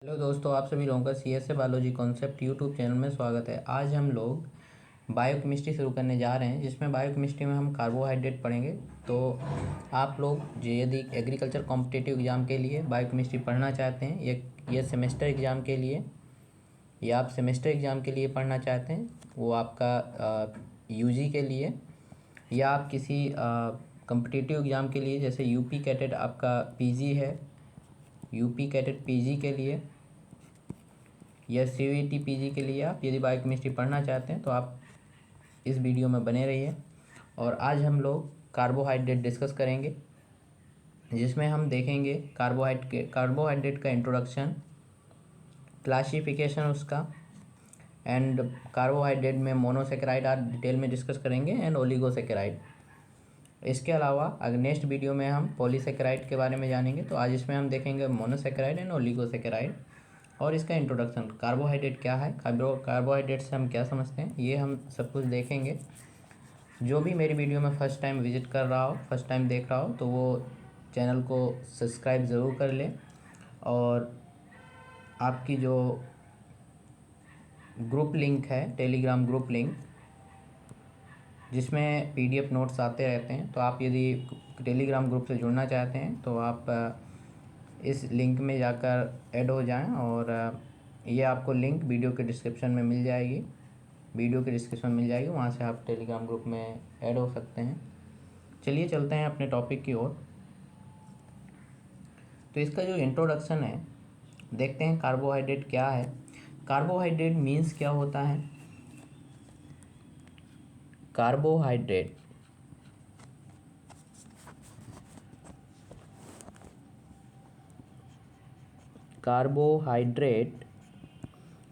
Hello दोस्तों, आप सभी लोगों का C S A biology concept YouTube channel में स्वागत है। आज हम लोग बायोकेमिस्ट्री शुरू करने जा रहे हैं, जिसमें बायोकेमिस्ट्री में हम कार्बोहाइड्रेट पढ़ेंगे। तो आप लोग जो यदि एग्रीकल्चर कॉम्पिटिटिव एग्ज़ाम के लिए बायोकेमिस्ट्री पढ़ना चाहते हैं, ये सेमेस्टर एग्ज़ाम के लिए या आप सेमेस्टर एग्ज़ाम के लिए पढ़ना चाहते हैं, वो आपका यूजी के लिए या आप किसी कॉम्पिटिटिव एग्ज़ाम के लिए, जैसे यूपी कैटेट आपका पीजी है, यूपी कैटेट पीजी के लिए या सीयूईटी पीजी के लिए आप यदि बायोकेमिस्ट्री पढ़ना चाहते हैं तो आप इस वीडियो में बने रहिए। और आज हम लोग कार्बोहाइड्रेट डिस्कस करेंगे, जिसमें हम देखेंगे कार्बोहाइड्रेट का इंट्रोडक्शन, क्लासिफिकेशन उसका, एंड कार्बोहाइड्रेट में मोनोसेकेराइड आज डिटेल में डिस्कस करेंगे एंड ओलिगोसेकेराइड। इसके अलावा अगर नेक्स्ट वीडियो में हम पॉलीसेकेराइड के बारे में जानेंगे। तो आज इसमें हम देखेंगे मोनोसेकेराइड एंड ओलिगोसेकेराइड और इसका इंट्रोडक्शन, कार्बोहाइड्रेट क्या है, कार्बोहाइड्रेट से हम क्या समझते हैं, ये हम सब कुछ देखेंगे। जो भी मेरी वीडियो में फ़र्स्ट टाइम विजिट कर रहा हो, फर्स्ट टाइम देख रहा हो, तो वो चैनल को सब्सक्राइब ज़रूर कर ले। और आपकी जो ग्रुप लिंक है, टेलीग्राम ग्रुप लिंक, जिसमें पीडीएफ नोट्स आते रहते हैं, तो आप यदि टेलीग्राम ग्रुप से जुड़ना चाहते हैं तो आप इस लिंक में जाकर ऐड हो जाएं। और ये आपको लिंक वीडियो के डिस्क्रिप्शन में मिल जाएगी, वहाँ से आप टेलीग्राम ग्रुप में ऐड हो सकते हैं। चलिए चलते हैं अपने टॉपिक की ओर। तो इसका जो इंट्रोडक्शन है, देखते हैं कार्बोहाइड्रेट क्या है। कार्बोहाइड्रेट मीन्स क्या होता है। कार्बोहाइड्रेट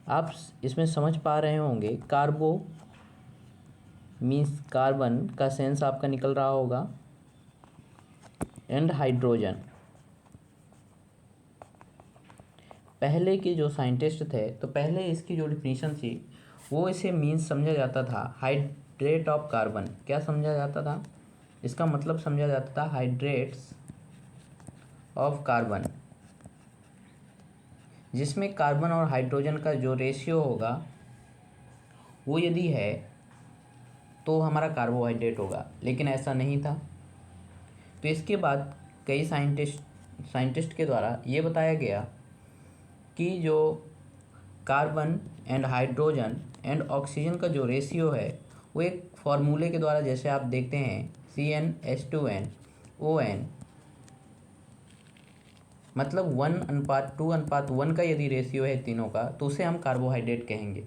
आप इसमें समझ पा रहे होंगे, कार्बो मीन्स कार्बन का सेंस आपका निकल रहा होगा, एंड हाइड्रोजन। पहले के जो साइंटिस्ट थे, तो पहले इसकी जो डिफिनीशन थी वो इसे मीन्स समझा जाता था हाइड्रेट ऑफ कार्बन। क्या समझा जाता था, इसका मतलब समझा जाता था हाइड्रेट्स ऑफ कार्बन, जिसमें कार्बन और हाइड्रोजन का जो रेशियो होगा वो यदि है तो हमारा कार्बोहाइड्रेट होगा, लेकिन ऐसा नहीं था। तो इसके बाद कई साइंटिस्ट के द्वारा ये बताया गया कि जो carbon and hydrogen and oxygen का जो रेशियो है वो एक फार्मूले के द्वारा, जैसे आप देखते हैं CnH2nOn, मतलब 1:2:1 का यदि रेशियो है तीनों का, तो उसे हम कार्बोहाइड्रेट कहेंगे।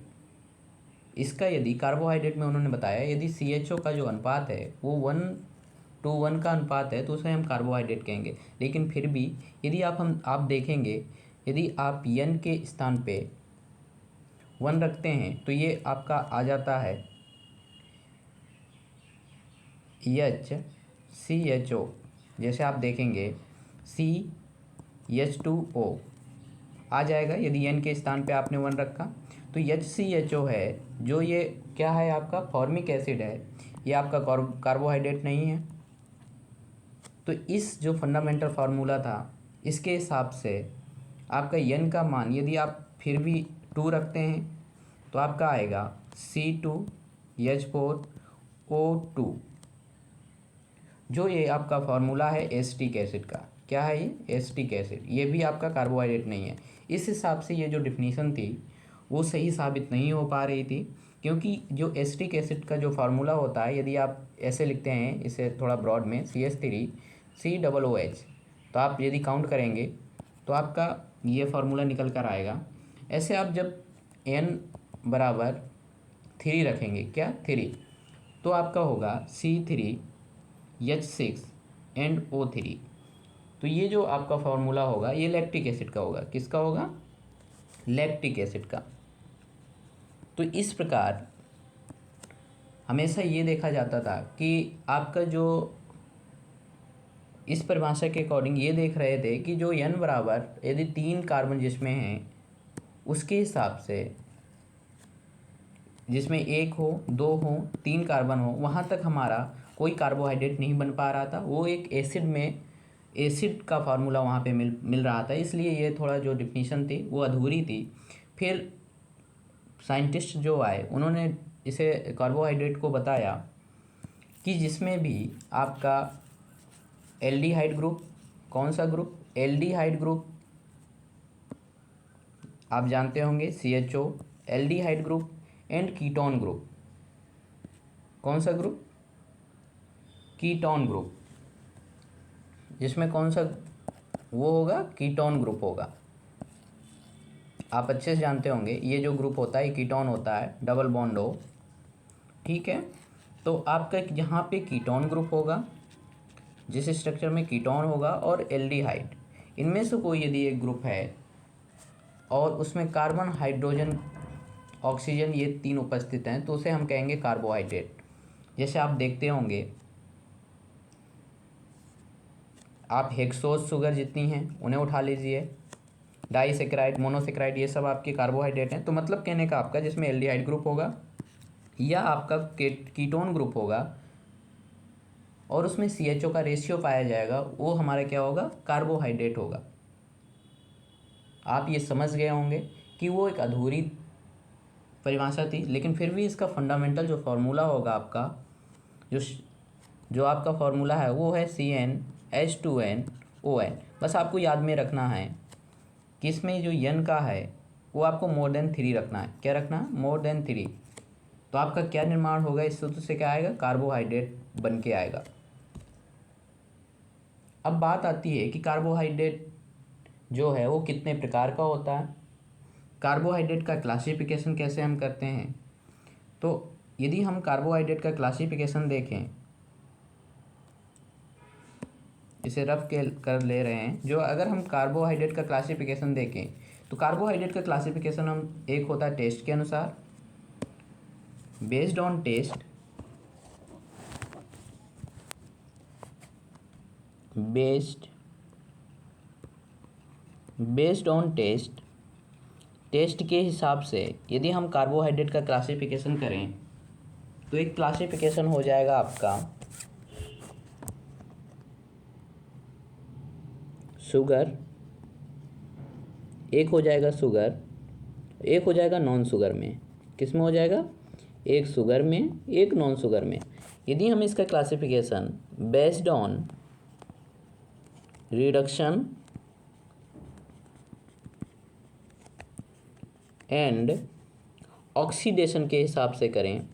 इसका यदि कार्बोहाइड्रेट में उन्होंने बताया यदि CHO का जो अनुपात है वो 1:1 का अनुपात है, तो उसे हम कार्बोहाइड्रेट कहेंगे। लेकिन फिर भी यदि आप देखेंगे, यदि आप N के स्थान पे 1 रखते हैं तो ये आपका आ जाता है HCHO। जैसे आप देखेंगे CH2O आ जाएगा यदि N के स्थान पे आपने 1 रखा। तो HCHO है, जो ये क्या है, आपका फॉर्मिक एसिड है, ये आपका कार्बोहाइड्रेट नहीं है। तो इस जो फंडामेंटल फार्मूला था, इसके हिसाब से आपका N का मान यदि आप फिर भी 2 रखते हैं तो आपका आएगा C2H4O2, जो ये आपका फार्मूला है एसिटिक एसिड का। क्या है ये, एसिटिक एसिड। ये भी आपका कार्बोहाइड्रेट नहीं है। इस हिसाब से ये जो डिफिनीशन थी वो सही साबित नहीं हो पा रही थी, क्योंकि जो एसिटिक एसिड का जो फार्मूला होता है, यदि आप ऐसे लिखते हैं इसे थोड़ा ब्रॉड में, CH3COOH, तो आप यदि काउंट करेंगे तो आपका ये फार्मूला निकल कर आएगा। ऐसे आप जब N बराबर 3 रखेंगे, क्या 3, तो आपका होगा C3H6 एंड O3। तो ये जो आपका फार्मूला होगा ये लैक्टिक एसिड का होगा। किसका होगा, लैक्टिक एसिड का। तो इस प्रकार हमेशा ये देखा जाता था कि आपका जो इस परिभाषा के अकॉर्डिंग ये देख रहे थे कि जो N बराबर यदि 3 कार्बन जिसमें हैं, उसके हिसाब से जिसमें 1 हो, 2 हो, 3 कार्बन हो, वहाँ तक हमारा कोई कार्बोहाइड्रेट नहीं बन पा रहा था। वो एक एसिड में एसिड का फार्मूला वहाँ पे मिल रहा था, इसलिए ये थोड़ा जो डिफिनीशन थी वो अधूरी थी। फिर साइंटिस्ट जो आए उन्होंने इसे कार्बोहाइड्रेट को बताया कि जिसमें भी आपका एल्डिहाइड ग्रुप, कौन सा ग्रुप, एल्डिहाइड ग्रुप आप जानते होंगे CHO, aldehyde group and ketone group, कौन सा ग्रुप, कीटोन ग्रुप, जिसमें कौन सा वो होगा, कीटोन ग्रुप होगा। आप अच्छे से जानते होंगे ये जो ग्रुप होता है कीटोन होता है, डबल बॉन्ड हो, ठीक है। तो आपका यहाँ पे कीटोन ग्रुप होगा, जिस स्ट्रक्चर में कीटोन होगा और एल्डिहाइड, इनमें से कोई यदि एक ग्रुप है और उसमें कार्बन, हाइड्रोजन, ऑक्सीजन ये तीन उपस्थित हैं तो उसे हम कहेंगे कार्बोहाइड्रेट। जैसे आप देखते होंगे आप हेक्सोज शुगर जितनी हैं उन्हें उठा लीजिए, डाइसेकेराइड, मोनोसेकेराइड, ये सब आपके कार्बोहाइड्रेट हैं। तो मतलब कहने का आपका जिसमें एल्डिहाइड ग्रुप होगा या आपका कीटोन ग्रुप होगा और उसमें CHO का रेशियो पाया जाएगा, वो हमारा क्या होगा, कार्बोहाइड्रेट होगा। आप ये समझ गए होंगे कि वो एक अधूरी परिभाषा थी, लेकिन फिर भी इसका फंडामेंटल जो फार्मूला होगा आपका, जो आपका फार्मूला है वो है CnH2nOn। बस आपको याद में रखना है कि इसमें जो n का है वो आपको मोर देन 3 रखना है। क्या रखना है, मोर देन 3। तो आपका क्या निर्माण होगा, इस सूत्र से क्या आएगा, कार्बोहाइड्रेट बन के आएगा। अब बात आती है कि कार्बोहाइड्रेट जो है वो कितने प्रकार का होता है, कार्बोहाइड्रेट का क्लासिफिकेशन कैसे हम करते हैं। तो यदि हम कार्बोहाइड्रेट का क्लासिफिकेशन देखें, इसे रफ के कर ले रहे हैं, जो अगर हम कार्बोहाइड्रेट का क्लासिफिकेशन देखें तो कार्बोहाइड्रेट का क्लासिफिकेशन हम एक होता है टेस्ट के अनुसार, based on test, based on test, test के हिसाब से यदि हम कार्बोहाइड्रेट का क्लासिफिकेशन करें तो एक क्लासिफिकेशन हो जाएगा आपका शुगर, एक हो जाएगा शुगर, एक हो जाएगा नॉन शुगर में। किस में हो जाएगा, एक शुगर में, एक नॉन शुगर में। यदि हम इसका classification based on reduction and oxidation के हिसाब से करें,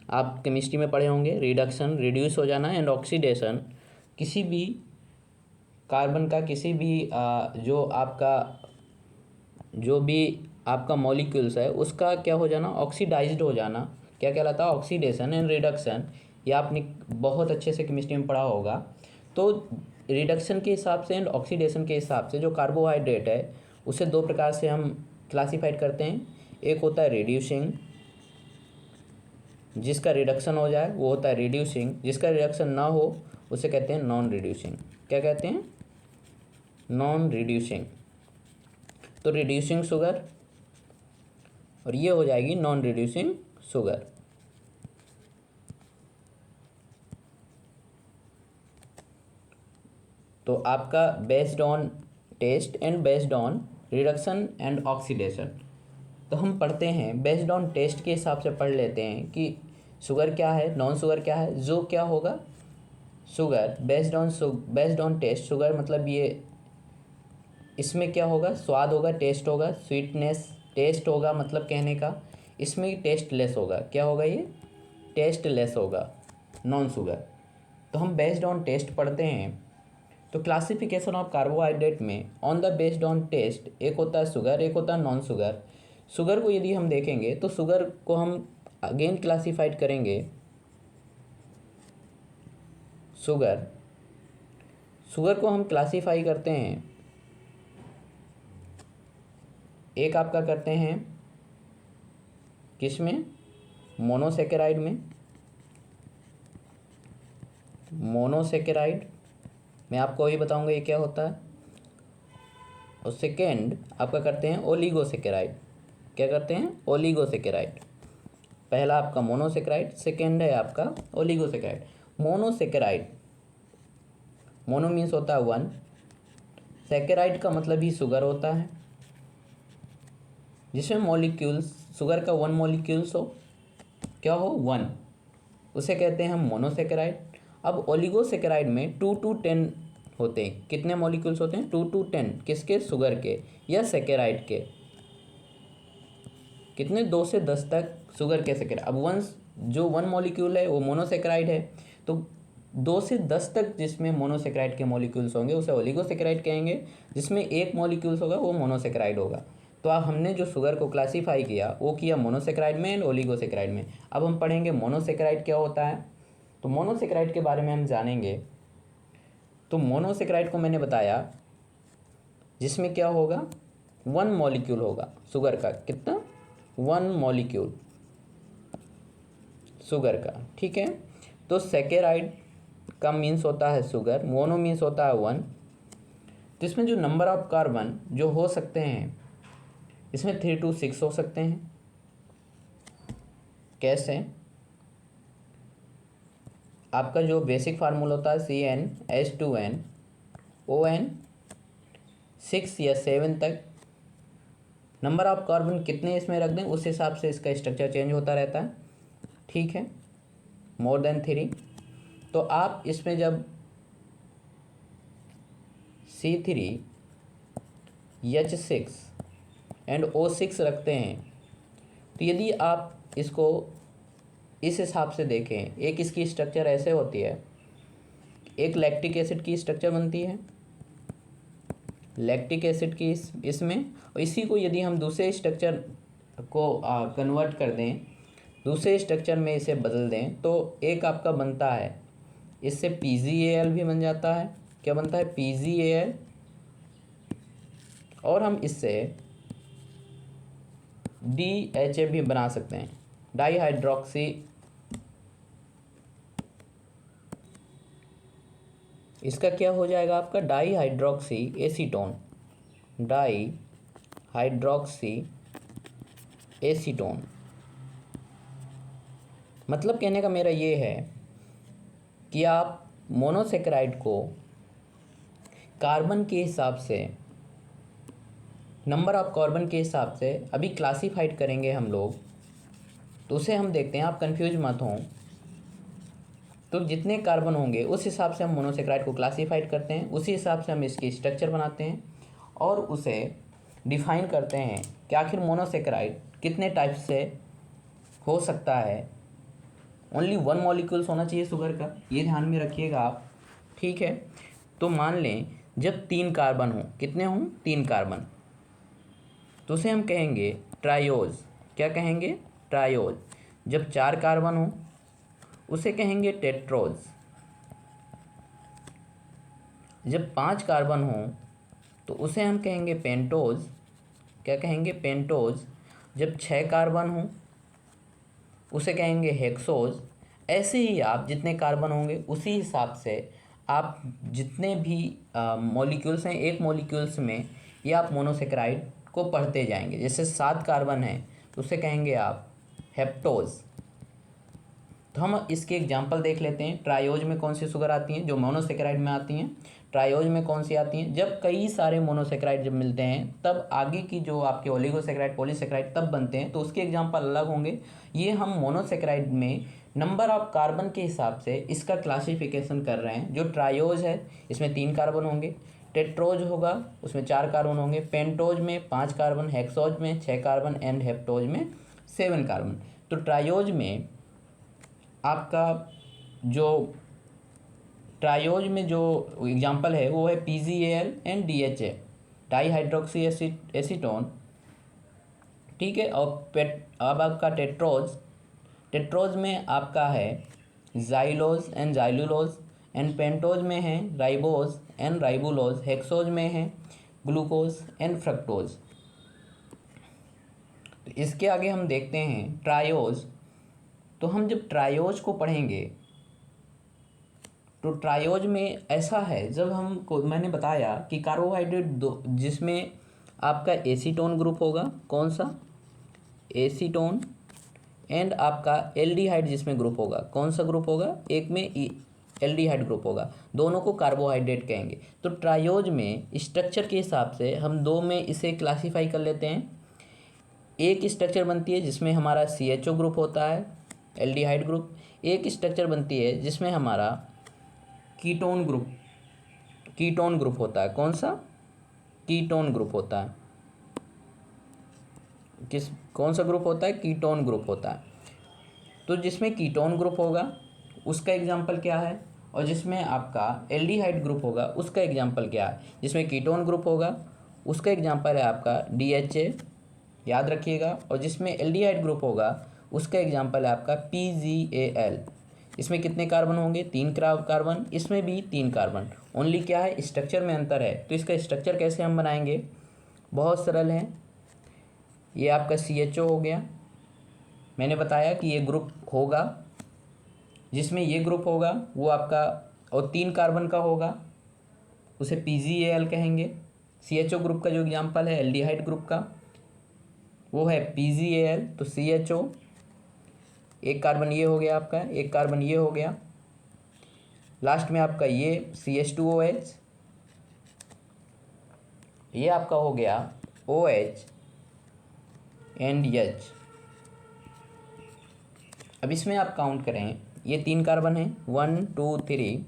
आप केमिस्ट्री में पढ़े होंगे, रिडक्शन रिड्यूस हो जाना एंड ऑक्सीडेशन किसी भी कार्बन का, किसी भी जो भी आपका मॉलिक्यूल्स है उसका क्या हो जाना, ऑक्सीडाइज्ड हो जाना, क्या कहलाता है, ऑक्सीडेशन एंड रिडक्शन। ये आपने बहुत अच्छे से केमिस्ट्री में पढ़ा होगा। तो रिडक्शन के हिसाब से एंड ऑक्सीडेशन के हिसाब से जो कार्बोहाइड्रेट है उसे दो प्रकार से हम क्लासीफाइड करते हैं। एक होता है रिड्यूसिंग, जिसका रिडक्शन हो जाए वो होता है रिड्यूसिंग, जिसका रिडक्शन ना हो उसे कहते हैं नॉन रिड्यूसिंग। क्या कहते हैं, नॉन रिड्यूसिंग। तो रिड्यूसिंग शुगर और ये हो जाएगी नॉन रिड्यूसिंग शुगर। तो आपका based on test and based on reduction and oxidation. तो हम पढ़ते हैं बेस्ड ऑन टेस्ट के हिसाब से पढ़ लेते हैं कि शुगर क्या है, नॉन शुगर क्या है। जो क्या होगा, sugar based on test, sugar मतलब ये, इसमें क्या होगा, स्वाद होगा, टेस्ट होगा, स्वीटनेस, टेस्ट होगा मतलब कहने का, इसमें टेस्ट लेस होगा। क्या होगा, ये टेस्ट लेस होगा, नॉन शुगर। तो हम बेस्ड ऑन टेस्ट पढ़ते हैं। तो क्लासिफिकेशन ऑफ कार्बोहाइड्रेट में on the based on test, एक होता है शुगर, एक होता है नॉन शुगर। शुगर को यदि हम देखेंगे तो शुगर को हम अगेन क्लासिफाइड करेंगे, शुगर को हम क्लासीफाई करते हैं, एक आपका करते हैं किस में, मोनोसेकेराइड में, मोनोसेकेराइड मैं आपको अभी बताऊंगा ये क्या होता है। और सेकेंड आपका करते हैं ओलिगोसेकेराइड। क्या करते हैं, ओलिगोसेकेराइड। पहला आपका मोनोसेकेराइड, सेकेंड है आपका ओलिगोसेकेराइड। मोनोसेकेराइड मोनो मीन्स होता है वन, सैकेराइड का मतलब ही शुगर होता है, जिसमें मॉलिक्यूल्स शुगर का वन मॉलिक्यूल्स हो, क्या हो, वन, उसे कहते हैं हम मोनोसेकेराइड। अब ओलिगोसेकेराइड में 2 to 10 होते हैं। कितने मॉलिक्यूल्स होते हैं? 2 to 10। किसके? शुगर के या सेकेराइड के। कितने? 2 से 10 तक शुगर के सेकेराइड। अब जो वन मॉलिक्यूल है वो मोनोसेकेराइड है, तो 2 से 10 तक जिसमें मोनोसेकेराइड के मॉलिक्यूल्स होंगे उसे ओलिगोसेकेराइड कहेंगे, जिसमें एक मॉलिक्यूल्स होगा वो मोनोसेकेराइड होगा। तो अब हमने जो शुगर को क्लासीफाई किया वो किया मोनोसेकेराइड में एंड ओलिगोसेकेराइड में। अब हम पढ़ेंगे मोनोसेकेराइड क्या होता है। तो मोनोसेकेराइड के बारे में हम जानेंगे। तो मोनोसेकेराइड को मैंने बताया जिसमें क्या होगा, वन मॉलिक्यूल होगा शुगर का। कितना? वन मॉलिक्यूल शुगर का, ठीक है। तो सेकेराइड का मीन्स होता है शुगर, मोनो मीन्स होता है वन। तो इसमें जो नंबर ऑफ कार्बन जो हो सकते हैं, इसमें 3 to 6 हो सकते हैं। कैसे? आपका जो बेसिक फार्मूला होता है CnH2n ON 6 या 7 तक। नंबर ऑफ कार्बन कितने इसमें रख दें उस हिसाब से इसका स्ट्रक्चर चेंज होता रहता है, ठीक है, मोर देन 3। तो आप इसमें जब C3H6 एंड O6 रखते हैं, तो यदि आप इसको इस हिसाब से देखें, एक इसकी स्ट्रक्चर ऐसे होती है, एक लैक्टिक एसिड की स्ट्रक्चर बनती है, लैक्टिक एसिड की इसमें, और इसी को यदि हम दूसरे स्ट्रक्चर को कन्वर्ट कर दें, दूसरे स्ट्रक्चर में इसे बदल दें, तो एक आपका बनता है, इससे PgAl भी बन जाता है। क्या बनता है? PgAl। और हम इससे DHA भी बना सकते हैं, डाईहाइड्रोक्सी। इसका क्या हो जाएगा आपका? Dihydroxy acetone, dihydroxy acetone. मतलब कहने का मेरा ये है कि आप मोनोसेकेराइड को कार्बन के हिसाब से, नंबर ऑफ कार्बन के हिसाब से अभी क्लासीफाइड करेंगे हम लोग, तो उसे हम देखते हैं, आप कंफ्यूज मत हों। तो जितने कार्बन होंगे उस हिसाब से हम मोनोसेकेराइड को क्लासीफाइड करते हैं, उसी हिसाब से हम इसकी स्ट्रक्चर बनाते हैं और उसे डिफाइन करते हैं कि आखिर मोनोसेकेराइड कितने टाइप से हो सकता है। ओनली वन मॉलिक्यूल्स होना चाहिए शुगर का, ये ध्यान में रखिएगा आप, ठीक है। तो मान लें जब 3 कार्बन हों, कितने हों? 3 कार्बन, तो उसे हम कहेंगे ट्रायोज। क्या कहेंगे? ट्रायोज। जब 4 कार्बन हों उसे कहेंगे टेट्रोज। जब 5 कार्बन हों तो उसे हम कहेंगे पेंटोज। क्या कहेंगे? पेंटोज। जब 6 कार्बन हों उसे कहेंगे हेक्सोज। ऐसे ही आप जितने कार्बन होंगे उसी हिसाब से आप जितने भी मॉलिक्यूल्स हैं, एक मॉलिक्यूल्स में ये आप मोनोसेकेराइड को पढ़ते जाएंगे। जैसे 7 कार्बन है तो उसे कहेंगे आप हेप्टोज। तो हम इसके एग्जांपल देख लेते हैं। ट्रायोज में कौन सी शुगर आती हैं? जो मोनोसेकेराइड में आती हैं। ट्रायोज में कौन सी आती हैं? जब कई सारे मोनोसेकेराइड जब मिलते हैं तब आगे की जो आपके ओलिगोसेकेराइड, पॉलीसेकेराइड तब बनते हैं, तो उसके एग्जांपल अलग होंगे। ये हम मोनोसेकेराइड में नंबर ऑफ कार्बन के हिसाब से इसका क्लासिफिकेशन कर रहे हैं। जो ट्रायोज है इसमें 3 कार्बन होंगे, टेट्रोज होगा उसमें 4 कार्बन होंगे, पेंटोज में 5 कार्बन, हेक्सोज में 6 कार्बन एंड हेप्टोज में 7 कार्बन। तो ट्रायोज में आपका जो ट्रायोज में जो एग्जांपल है वो है PgAl and DHA, dihydroxy acetone, ठीक है। और अब आपका टेट्रोज में आपका है xylose and xylulose, and pentose में है राइबोज एंड राइबुलोज, हेक्सोज में है ग्लूकोज एंड फ्रक्टोज। तो इसके आगे हम देखते हैं ट्रायोज। तो हम जब ट्रायोज को पढ़ेंगे तो ट्रायोज में ऐसा है, जब मैंने बताया कि कार्बोहाइड्रेट दो, जिसमें आपका एसीटोन ग्रुप होगा, कौन सा? एसीटोन, एंड आपका एल्डिहाइड जिसमें ग्रुप होगा, कौन सा ग्रुप होगा? एक में एल्डिहाइड ग्रुप होगा, दोनों को कार्बोहाइड्रेट कहेंगे। तो ट्रायोज में स्ट्रक्चर के हिसाब से हम दो में इसे क्लासीफाई कर लेते हैं। एक स्ट्रक्चर बनती है जिसमें हमारा CHO ग्रुप होता है, एल्डिहाइड ग्रुप। एक स्ट्रक्चर बनती है जिसमें हमारा कीटोन ग्रुप होता है। कौन सा? कीटोन ग्रुप होता है। कौन सा ग्रुप होता है? कीटोन ग्रुप होता है। तो जिसमें कीटोन ग्रुप होगा उसका एग्जाम्पल क्या है, और जिसमें आपका एल्डिहाइड ग्रुप होगा उसका एग्जाम्पल क्या है? जिसमें कीटोन ग्रुप होगा उसका एग्जाम्पल है आपका DHA, याद रखिएगा। और जिसमें एल्डिहाइड ग्रुप होगा उसका एग्जाम्पल है आपका PGAL। इसमें कितने कार्बन होंगे? 3 कार्बन। इसमें भी 3 कार्बन। ओनली क्या है? स्ट्रक्चर में अंतर है। तो इसका स्ट्रक्चर कैसे हम बनाएंगे? बहुत सरल है। ये आपका CHO हो गया, मैंने बताया कि ये ग्रुप होगा, जिसमें ये ग्रुप होगा वो आपका और 3 कार्बन का होगा, उसे PGAL कहेंगे। CHO ग्रुप का जो एग्जाम्पल है एल्डिहाइड ग्रुप का वो है PGAL। तो CHO, एक कार्बन ये हो गया आपका, एक कार्बन ये हो गया, लास्ट में आपका ये CH2OH, ये आपका हो गया OH एंड H। अब इसमें आप काउंट करें, ये 3 कार्बन है, 1 2 3।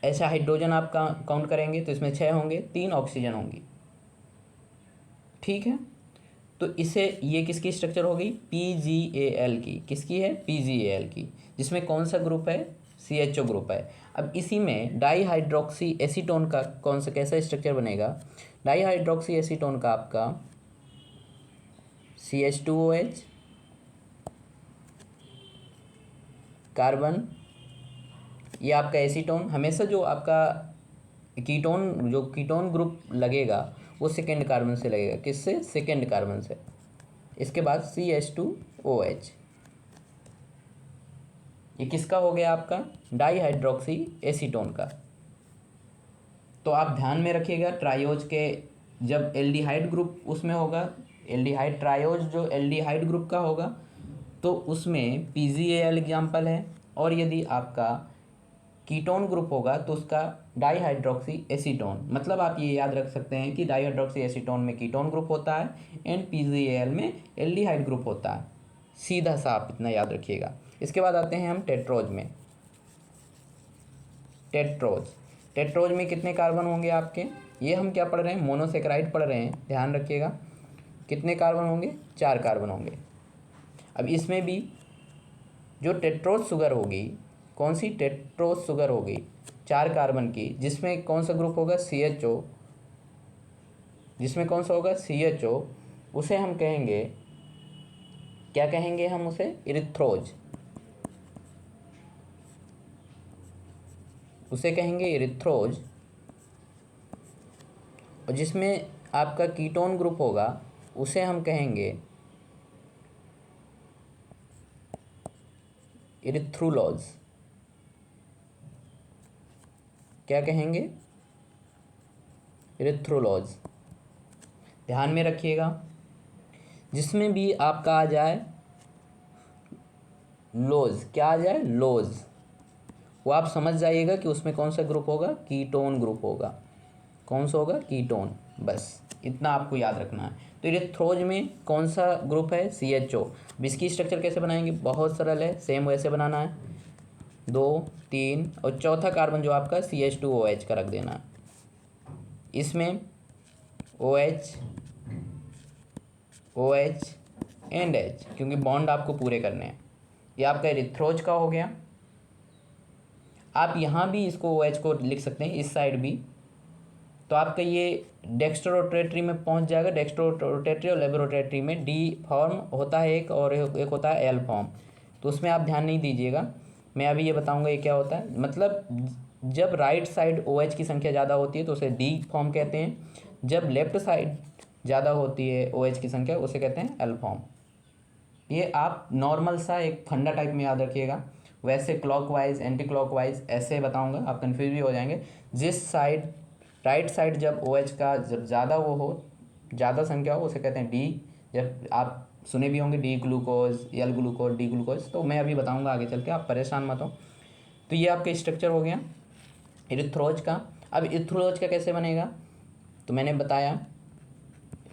ऐसा हाइड्रोजन आप काउंट करेंगे तो इसमें 6 होंगे, 3 ऑक्सीजन होंगी। ठीक है, तो इसे ये किसकी स्ट्रक्चर हो गई? PGAL की। किसकी है? PGAL की। जिसमें कौन सा ग्रुप है? CHO ग्रुप है। अब इसी में डाईहाइड्रोक्सी एसीटोन का कौन सा कैसा स्ट्रक्चर बनेगा? डाईहाइड्रोक्सी एसीटोन का आपका CH2OH, कार्बन, ये आपका एसीटोन। हमेशा जो आपका कीटोन ग्रुप लगेगा वो सेकेंड कार्बन से लगेगा। किससे? सेकेंड कार्बन से। इसके बाद CH2OH, ये किसका हो गया? आपका डाईहाइड्रोक्सी एसीटोन का। तो आप ध्यान में रखिएगा, ट्रायोज के जब एल्डिहाइड ग्रुप उसमें होगा, एल्डिहाइड ट्रायोज जो एल्डिहाइड ग्रुप का होगा तो उसमें PGAL एग्जाम्पल है, और यदि आपका कीटोन ग्रुप होगा तो उसका डाईहाइड्रोक्सी एसीटोन। मतलब आप ये याद रख सकते हैं कि डाईहाइड्रोक्सी एसीटोन में कीटोन ग्रुप होता है एंड PGAL में एल्डिहाइड ग्रुप होता है। सीधा सा आप इतना याद रखिएगा। इसके बाद आते हैं हम टेट्रोज में। टेट्रोज में कितने कार्बन होंगे आपके? ये हम क्या पढ़ रहे हैं? मोनोसेकेराइड पढ़ रहे हैं, ध्यान रखिएगा। कितने कार्बन होंगे? 4 कार्बन होंगे। अब इसमें भी जो टेट्रोज शुगर होगी, कौन सी टेट्रोज शुगर होगी? 4 कार्बन की, जिसमें कौन सा ग्रुप होगा? CHO। जिसमें कौन सा होगा? CHO। उसे हम कहेंगे, क्या कहेंगे हम उसे? इरिथ्रोज। उसे कहेंगे इरिथ्रोज। और जिसमें आपका कीटोन ग्रुप होगा उसे हम कहेंगे इरिथ्रुलोज। क्या कहेंगे? इरिथ्रुलोज। ध्यान में रखिएगा। जिसमें भी आपका आ जाए लोज, क्या आ जाए? लोज, वो आप समझ जाइएगा कि उसमें कौन सा ग्रुप होगा? कीटोन ग्रुप होगा। कौन सा होगा? कीटोन। बस इतना आपको याद रखना है। तो इरिथ्रोज में कौन सा ग्रुप है? CHO। अब इसकी स्ट्रक्चर कैसे बनाएंगे? बहुत सरल है, सेम वैसे बनाना है। 2 3 और चौथा कार्बन जो आपका CH2OH का रख देना है। इसमें OH एंड H, क्योंकि बॉन्ड आपको पूरे करने हैं। ये आपका इरिथ्रोज का हो गया। आप यहाँ भी इसको OH को लिख सकते हैं, इस साइड भी। तो आपका ये डेक्स्ट्रोरोटेटरी में पहुँच जाएगा। डेक्स्ट्रोरोटेटरी और लेबोरोटेटरी में D फॉर्म होता है एक, और एक होता है L फॉर्म। तो उसमें आप ध्यान नहीं दीजिएगा, मैं अभी ये बताऊंगा ये क्या होता है। मतलब जब राइट साइड OH की संख्या ज़्यादा होती है तो उसे D फॉर्म कहते हैं, जब लेफ्ट साइड ज़्यादा होती है OH की संख्या उसे कहते हैं L फॉर्म। ये आप नॉर्मल सा एक फंडा टाइप में याद रखिएगा। वैसे क्लॉकवाइज एंटी क्लॉकवाइज ऐसे बताऊंगा, आप कन्फ्यूज भी हो जाएंगे। जिस साइड राइट साइड जब OH का जब ज़्यादा वो हो, ज़्यादा संख्या हो, उसे कहते हैं D। जब आप सुने भी होंगे D glucose, L glucose, D glucose, तो मैं अभी बताऊंगा आगे चल के, आप परेशान मत हो। तो तो ये आपका स्ट्रक्चर हो गया इरिथ्रोज का। अब इरिथ्रोज का कैसे बनेगा, तो मैंने बताया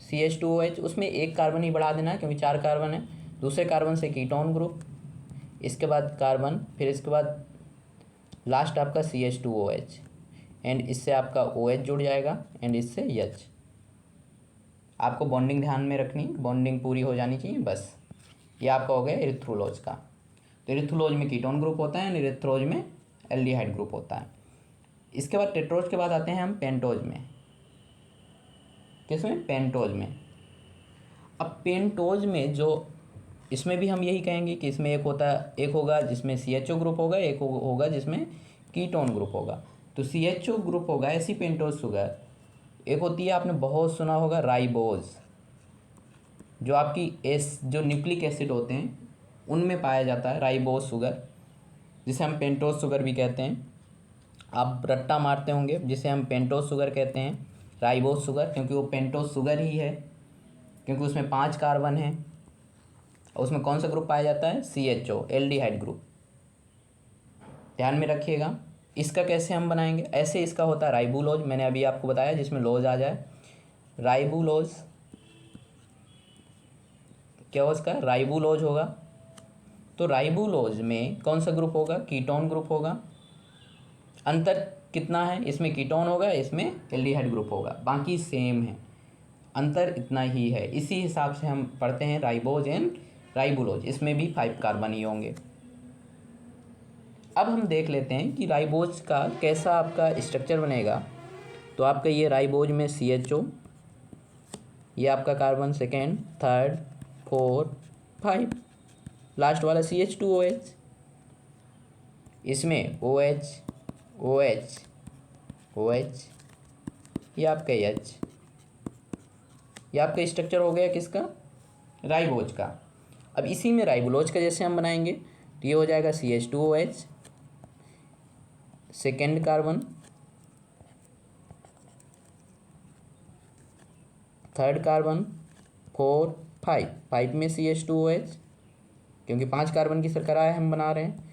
CH2OH, उसमें एक कार्बन ही बढ़ा देना है क्योंकि 4 कार्बन है। दूसरे कार्बन से कीटोन ग्रुप, इसके बाद कार्बन, फिर इसके बाद लास्ट आपका CH2OH, एंड इससे आपका OH जुड़ जाएगा एंड इससे H। आपको बॉन्डिंग ध्यान में रखनी, बॉन्डिंग पूरी हो जानी चाहिए बस। ये आपका हो गया इरिथ्रोलोज का। तो इरिथ्रोलोज में कीटोन ग्रुप होता है, इरिथ्रोज में एल्डिहाइड ग्रुप होता है। इसके बाद टेट्रोज के बाद आते हैं हम पेंटोज में। किसमें, पेंटोज में। अब पेंटोज में जो, इसमें भी हम यही कहेंगे कि इसमें एक होगा जिसमें CHO ग्रुप होगा, एक होगा जिसमें कीटोन ग्रुप होगा। तो CHO ग्रुप होगा ऐसी पेंटोज शुगर। एक होती है, आपने बहुत सुना होगा, राइबोज, जो आपकी जो न्यूक्लिक एसिड होते हैं उनमें पाया जाता है राइबोज शुगर, जिसे हम पेंटोज शुगर भी कहते हैं। आप रट्टा मारते होंगे, जिसे हम पेंटोज शुगर कहते हैं, राइबोज शुगर, क्योंकि वो पेंटोज शुगर ही है, क्योंकि उसमें 5 कार्बन हैं। और उसमें कौन सा ग्रुप पाया जाता है, CHO, एल्डिहाइड ग्रुप। ध्यान में रखिएगा। इसका कैसे हम बनाएंगे, ऐसे इसका होता है राइबुलोज, मैंने अभी आपको बताया, जिसमें लोज आ जाए। राइबुलोज क्या हो, इसका राइबुलोज होगा। तो राइबुलोज में कौन सा ग्रुप होगा, कीटोन ग्रुप होगा। अंतर कितना है, इसमें कीटोन होगा, इसमें एल्डिहाइड ग्रुप होगा, बाकी सेम है, अंतर इतना ही है। इसी हिसाब से हम पढ़ते हैं राइबोज एंड राइबुलोज, इसमें भी 5 कार्बन ही होंगे। अब हम देख लेते हैं कि राइबोज का कैसा आपका स्ट्रक्चर बनेगा। तो आपका ये राइबोज में CHO, ये आपका कार्बन सेकेंड, थर्ड, 4, 5, लास्ट वाला CH2OH, इसमें OH, OH, OH, ये आपका H। ये आपका स्ट्रक्चर हो गया किसका, राइबोज का। अब इसी में राइबोलोज का जैसे हम बनाएंगे, तो ये हो जाएगा CH2OH, second carbon, third carbon, 4, 5, 5 में CH2OH, क्योंकि 5 कार्बन की शर्करा है हम बना रहे हैं।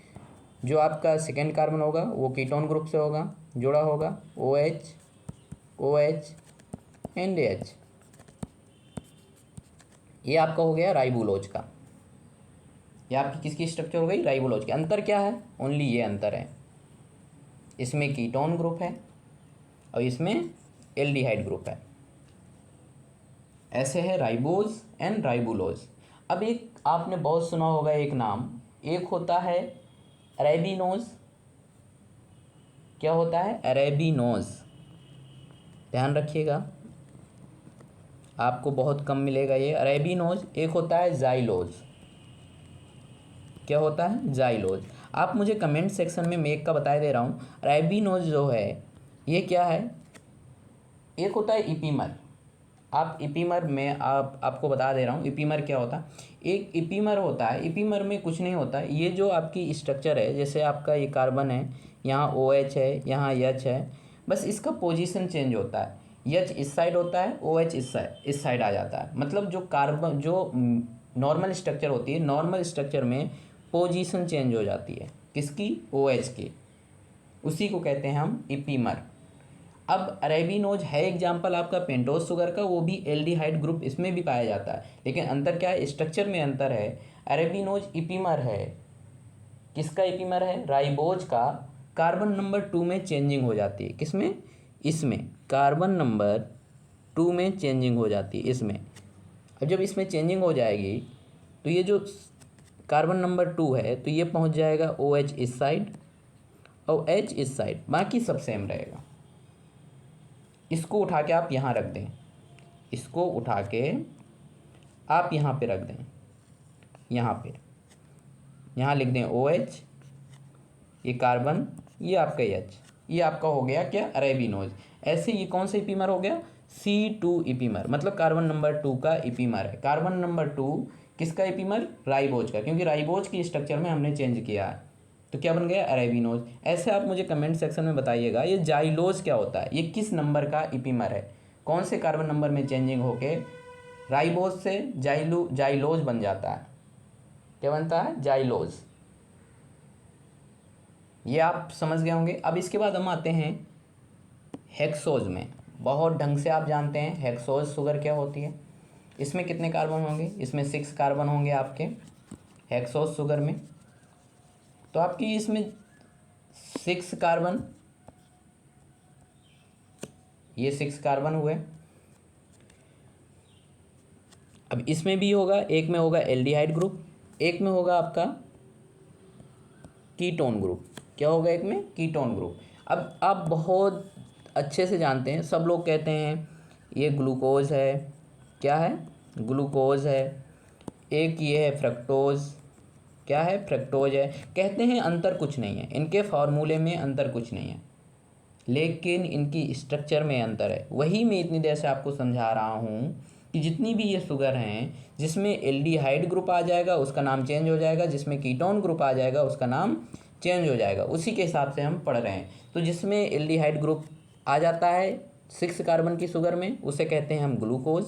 जो आपका सेकेंड कार्बन होगा वो कीटोन ग्रुप से होगा, जुड़ा होगा, OH, OH एंड H। ये आपका हो गया राइबुलोज का। ये आपकी किसकी स्ट्रक्चर हो गई, राइबुलोज की। अंतर क्या है, ओनली ये अंतर है, इसमें कीटोन ग्रुप है और इसमें एल्डिहाइड ग्रुप है। ऐसे है राइबोज एंड राइबुलोज। अब एक आपने बहुत सुना होगा एक नाम, एक होता है अरेबिनोज। क्या होता है, अरेबिनोज। ध्यान रखिएगा, आपको बहुत कम मिलेगा ये अरेबिनोज। एक होता है जाइलोज। क्या होता है, जाइलोज। आप मुझे कमेंट सेक्शन में मैं एक का बता दे रहा हूँ। अरेबिनोज जो है ये क्या है, एक होता है इपीमर। आप इपीमर में आपको बता दे रहा हूँ इपीमर क्या होता है। एक इपीमर होता है, इपीमर में कुछ नहीं होता, ये जो आपकी स्ट्रक्चर है, जैसे आपका ये कार्बन है, यहाँ OH है, यहाँ H है, बस इसका पोजीशन चेंज होता है। H इस साइड होता है, OH इस साइड आ जाता है। मतलब जो कार्बन, जो नॉर्मल स्ट्रक्चर होती है, नॉर्मल स्ट्रक्चर में पोजीशन चेंज हो जाती है, किसकी, OH की, उसी को कहते हैं हम इपीमर। अब अरेबिनोज है एग्जाम्पल आपका पेंटोज शुगर का, वो भी एल्डिहाइड ग्रुप इसमें भी पाया जाता है, लेकिन अंतर क्या है, स्ट्रक्चर में अंतर है। अरेबिनोज इपीमर है, किसका इपीमर है, राइबोज का। कार्बन नंबर 2 में चेंजिंग हो जाती है, किसमें, इसमें कार्बन नंबर 2 में चेंजिंग हो जाती है, इसमें। अब जब इसमें चेंजिंग हो जाएगी तो ये जो कार्बन नंबर 2 है, तो ये पहुंच जाएगा OH इस साइड और H इस साइड, बाकी सब सेम रहेगा। इसको उठा के आप यहाँ रख दें, इसको उठा के आप यहाँ पे रख दें, यहाँ पे, यहाँ लिख दें OH, ये कार्बन, ये आपका H, ये आपका हो गया क्या, अरेबिनोज। ऐसे ये कौन सा इपीमर हो गया, C2 इपीमर, मतलब कार्बन नंबर 2 का इपीमर है। कार्बन नंबर 2 किसका इपीमर, राइबोज का, क्योंकि राइबोज की स्ट्रक्चर में हमने चेंज किया है, तो क्या बन गया, अरेबिनोज। ऐसे आप मुझे कमेंट सेक्शन में बताइएगा ये जाइलोज क्या होता है, ये किस नंबर का इपीमर है, कौन से कार्बन नंबर में चेंजिंग होके राइबोज से जाइलोज बन जाता है। क्या बनता है, जाइलोज। ये आप समझ गए होंगे। अब इसके बाद हम आते हैं हेक्सोज में। बहुत ढंग से आप जानते हैं हेक्सोज शुगर क्या होती है। इसमें कितने कार्बन होंगे, इसमें 6 कार्बन होंगे आपके हेक्सोज शुगर में। तो आपकी इसमें 6 कार्बन, ये 6 कार्बन हुए। अब इसमें भी होगा, एक में होगा एल्डिहाइड ग्रुप, एक में होगा आपका कीटोन ग्रुप। क्या होगा एक में, कीटोन ग्रुप। अब आप बहुत अच्छे से जानते हैं, सब लोग कहते हैं ये ग्लूकोज है, क्या है, ग्लूकोज है। एक ये है फ्रक्टोज, क्या है, फ्रक्टोज है। कहते हैं अंतर कुछ नहीं है, इनके फार्मूले में अंतर कुछ नहीं है, लेकिन इनकी स्ट्रक्चर में अंतर है। वही मैं इतनी देर से आपको समझा रहा हूँ कि जितनी भी ये शुगर हैं, जिसमें एल्डिहाइड ग्रुप आ जाएगा उसका नाम चेंज हो जाएगा, जिसमें कीटोन ग्रुप आ जाएगा उसका नाम चेंज हो जाएगा। उसी के हिसाब से हम पढ़ रहे हैं। तो जिसमें एल्डिहाइड ग्रुप आ जाता है 6 कार्बन की शुगर में, उसे कहते हैं हम ग्लूकोज।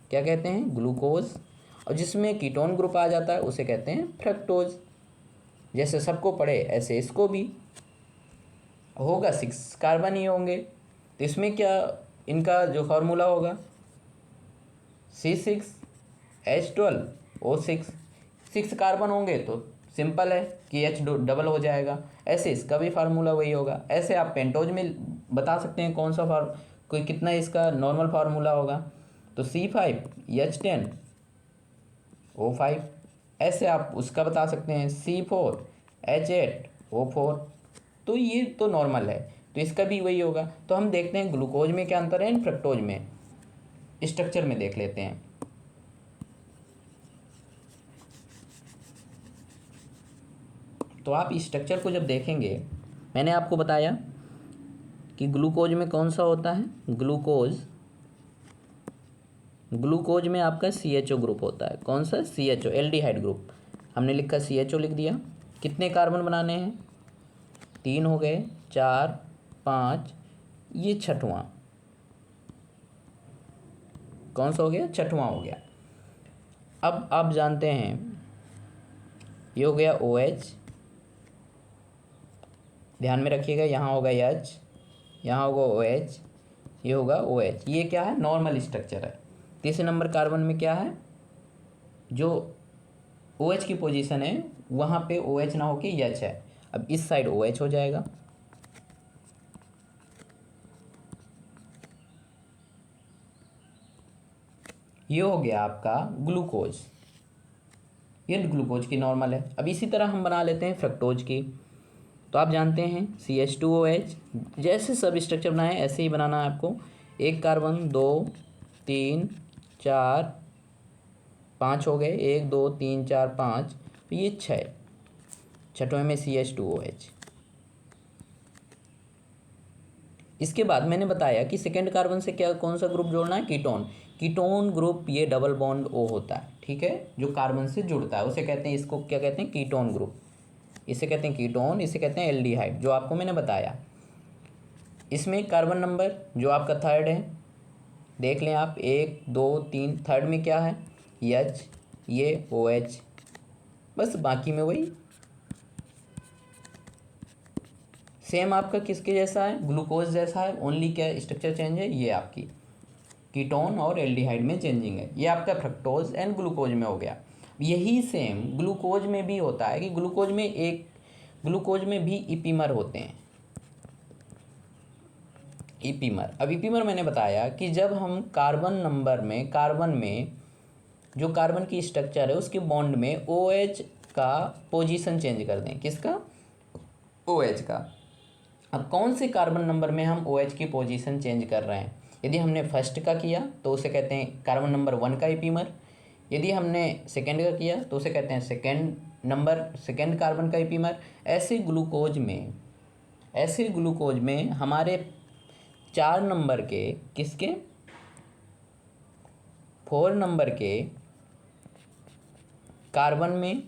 क्या कहते हैं, ग्लूकोज। और जिसमें कीटोन ग्रुप आ जाता है उसे कहते हैं फ्रक्टोज। जैसे सबको पढ़े ऐसे इसको भी होगा, 6 कार्बन ही होंगे। तो इसमें क्या इनका जो फार्मूला होगा C6H12O6। 6 कार्बन होंगे तो सिंपल है कि H डबल हो जाएगा। ऐसे इसका भी फार्मूला वही होगा। ऐसे आप पेंटोज में बता सकते हैं कौन सा कोई कितना इसका नॉर्मल फार्मूला होगा, तो C5H10O5। ऐसे आप उसका बता सकते हैं C4H8O4। तो ये तो नॉर्मल है, तो इसका भी वही होगा। तो हम देखते हैं ग्लूकोज में क्या अंतर है, फ्रक्टोज में। स्ट्रक्चर में देख लेते हैं। तो आप इस स्ट्रक्चर को जब देखेंगे, मैंने आपको बताया कि ग्लूकोज में कौन सा होता है, ग्लूकोज में आपका CHO ग्रुप होता है। कौन सा, CHO, एल्डिहाइड ग्रुप। हमने लिखा CHO लिख दिया। कितने कार्बन बनाने हैं, 3 हो गए, 4, 5, ये छठवां, कौन सा हो गया, छठवां हो गया। अब आप जानते हैं ये हो गया OH, ध्यान में रखिएगा, यहाँ होगा H, यहाँ होगा OH, ये होगा OH। ये क्या है, नॉर्मल स्ट्रक्चर है। तीसरे नंबर कार्बन में क्या है, जो OH की पोजीशन है वहाँ पे OH ना होके H है। अब इस साइड OH हो जाएगा। ये हो गया आपका ग्लूकोज, ये ग्लूकोज की नॉर्मल है। अब इसी तरह हम बना लेते हैं फ्रक्टोज की। तो आप जानते हैं CH2OH, जैसे सब स्ट्रक्चर बनाए ऐसे ही बनाना है आपको। 1 कार्बन, 2, 3, 4, 5 हो गए, 1, 2, 3, 4, 5, तो ये 6, छठवें में CH2OH। इसके बाद मैंने बताया कि सेकेंड कार्बन से क्या कौन सा ग्रुप जोड़ना है, कीटोन ग्रुप। ये डबल बॉन्ड O होता है, ठीक है, जो कार्बन से जुड़ता है उसे कहते हैं, इसको क्या कहते हैं, कीटोन ग्रुप। इसे कहते हैं कीटोन, इसे कहते हैं एल्डिहाइड, जो आपको मैंने बताया। इसमें कार्बन नंबर जो आपका थर्ड है, देख लें आप, 1, 2, 3, थर्ड में क्या है, H, ये OH, बस बाकी में वही सेम आपका किसके जैसा है, ग्लूकोज जैसा है। ओनली क्या स्ट्रक्चर चेंज है, ये आपकी कीटोन और एल्डिहाइड में चेंजिंग है। ये आपका फ्रक्टोज एंड ग्लूकोज में हो गया। यही सेम ग्लूकोज में भी होता है कि ग्लूकोज में भी इपीमर होते हैं, इपीमर। अब इपीमर मैंने बताया कि जब हम कार्बन में जो कार्बन की स्ट्रक्चर है उसके बॉन्ड में OH का पोजीशन चेंज कर दें, किसका, OH का। अब कौन से कार्बन नंबर में हम OH की पोजीशन चेंज कर रहे हैं, यदि हमने फर्स्ट का किया तो उसे कहते हैं कार्बन नंबर 1 का इपीमर। यदि हमने सेकेंड का किया तो उसे कहते हैं सेकेंड कार्बन का इपीमर। ऐसे ग्लूकोज में हमारे 4 नंबर के, किसके, 4 नंबर के कार्बन में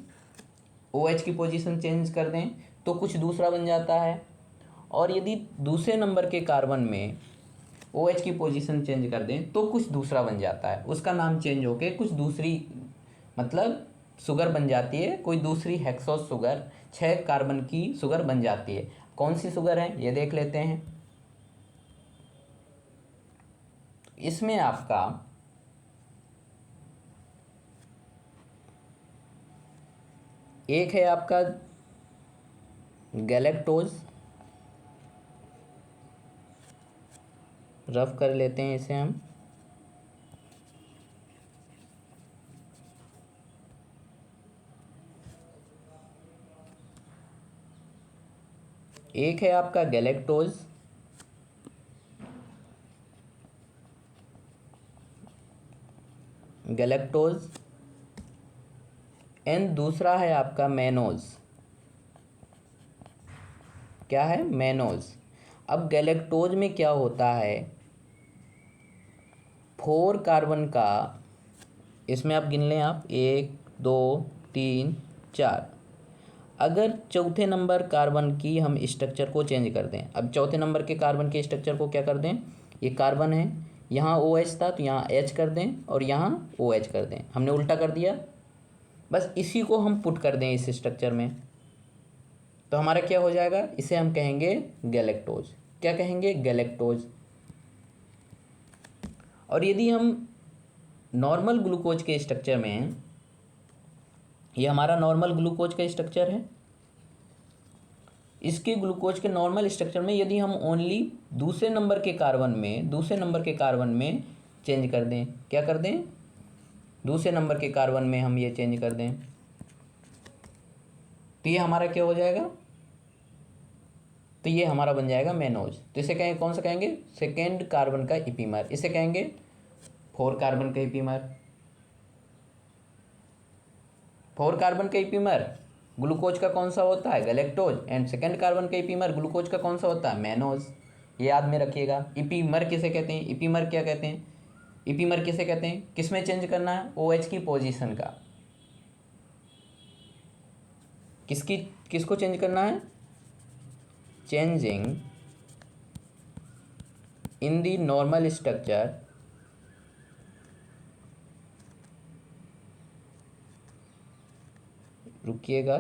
OH की पोजीशन चेंज कर दें तो कुछ दूसरा बन जाता है। और यदि दूसरे नंबर के कार्बन में OH की पोजीशन चेंज कर दें तो कुछ दूसरा बन जाता है, उसका नाम चेंज होके कुछ दूसरी, मतलब शुगर बन जाती है, कोई दूसरी हेक्सोस शुगर 6 कार्बन की शुगर बन जाती है। कौन सी शुगर है ये देख लेते हैं। इसमें आपका एक है आपका गैलेक्टोज, रफ कर लेते हैं इसे हम। एक है आपका गैलेक्टोज, गैलेक्टोज एंड दूसरा है आपका मैनोज। क्या है? मैनोज। अब गैलेक्टोज में क्या होता है, 4 कार्बन का, इसमें आप गिन लें आप 1 2 3 4। अगर चौथे नंबर कार्बन की हम स्ट्रक्चर को चेंज कर दें, अब चौथे नंबर के कार्बन के स्ट्रक्चर को क्या कर दें, ये कार्बन है, यहाँ OH था तो यहाँ H कर दें और यहाँ OH कर दें, हमने उल्टा कर दिया। बस इसी को हम पुट कर दें इस स्ट्रक्चर में, तो हमारा क्या हो जाएगा, इसे हम कहेंगे गैलेक्टोज। क्या कहेंगे? गैलेक्टोज। और यदि हम नॉर्मल ग्लूकोज के स्ट्रक्चर में, ये हमारा नॉर्मल ग्लूकोज का स्ट्रक्चर है, इसके ग्लूकोज के नॉर्मल स्ट्रक्चर में यदि हम ओनली दूसरे नंबर के कार्बन में चेंज कर दें, क्या कर दें, दूसरे नंबर के कार्बन में हम ये चेंज कर दें, तो ये हमारा क्या हो जाएगा, तो ये हमारा बन जाएगा मैनोज। तो इसे कहेंगे, कौन सा कहेंगे, सेकेंड कार्बन का इपीमर, इसे कहेंगे 4 कार्बन का इपीमर। 4 कार्बन का इपीमर ग्लूकोज का कौन सा होता है, गैलेक्टोज, एंड सेकेंड कार्बन का इपीमर ग्लूकोज का कौन सा होता है, मैनोज। ये याद में रखिएगा। इपीमर किसे कहते हैं, इपीमर क्या कहते हैं, इपीमर किसे कहते हैं, किसमें चेंज करना है, OH की पोजीशन का, किसको चेंज करना है, changing in the normal structure रुकिएगा,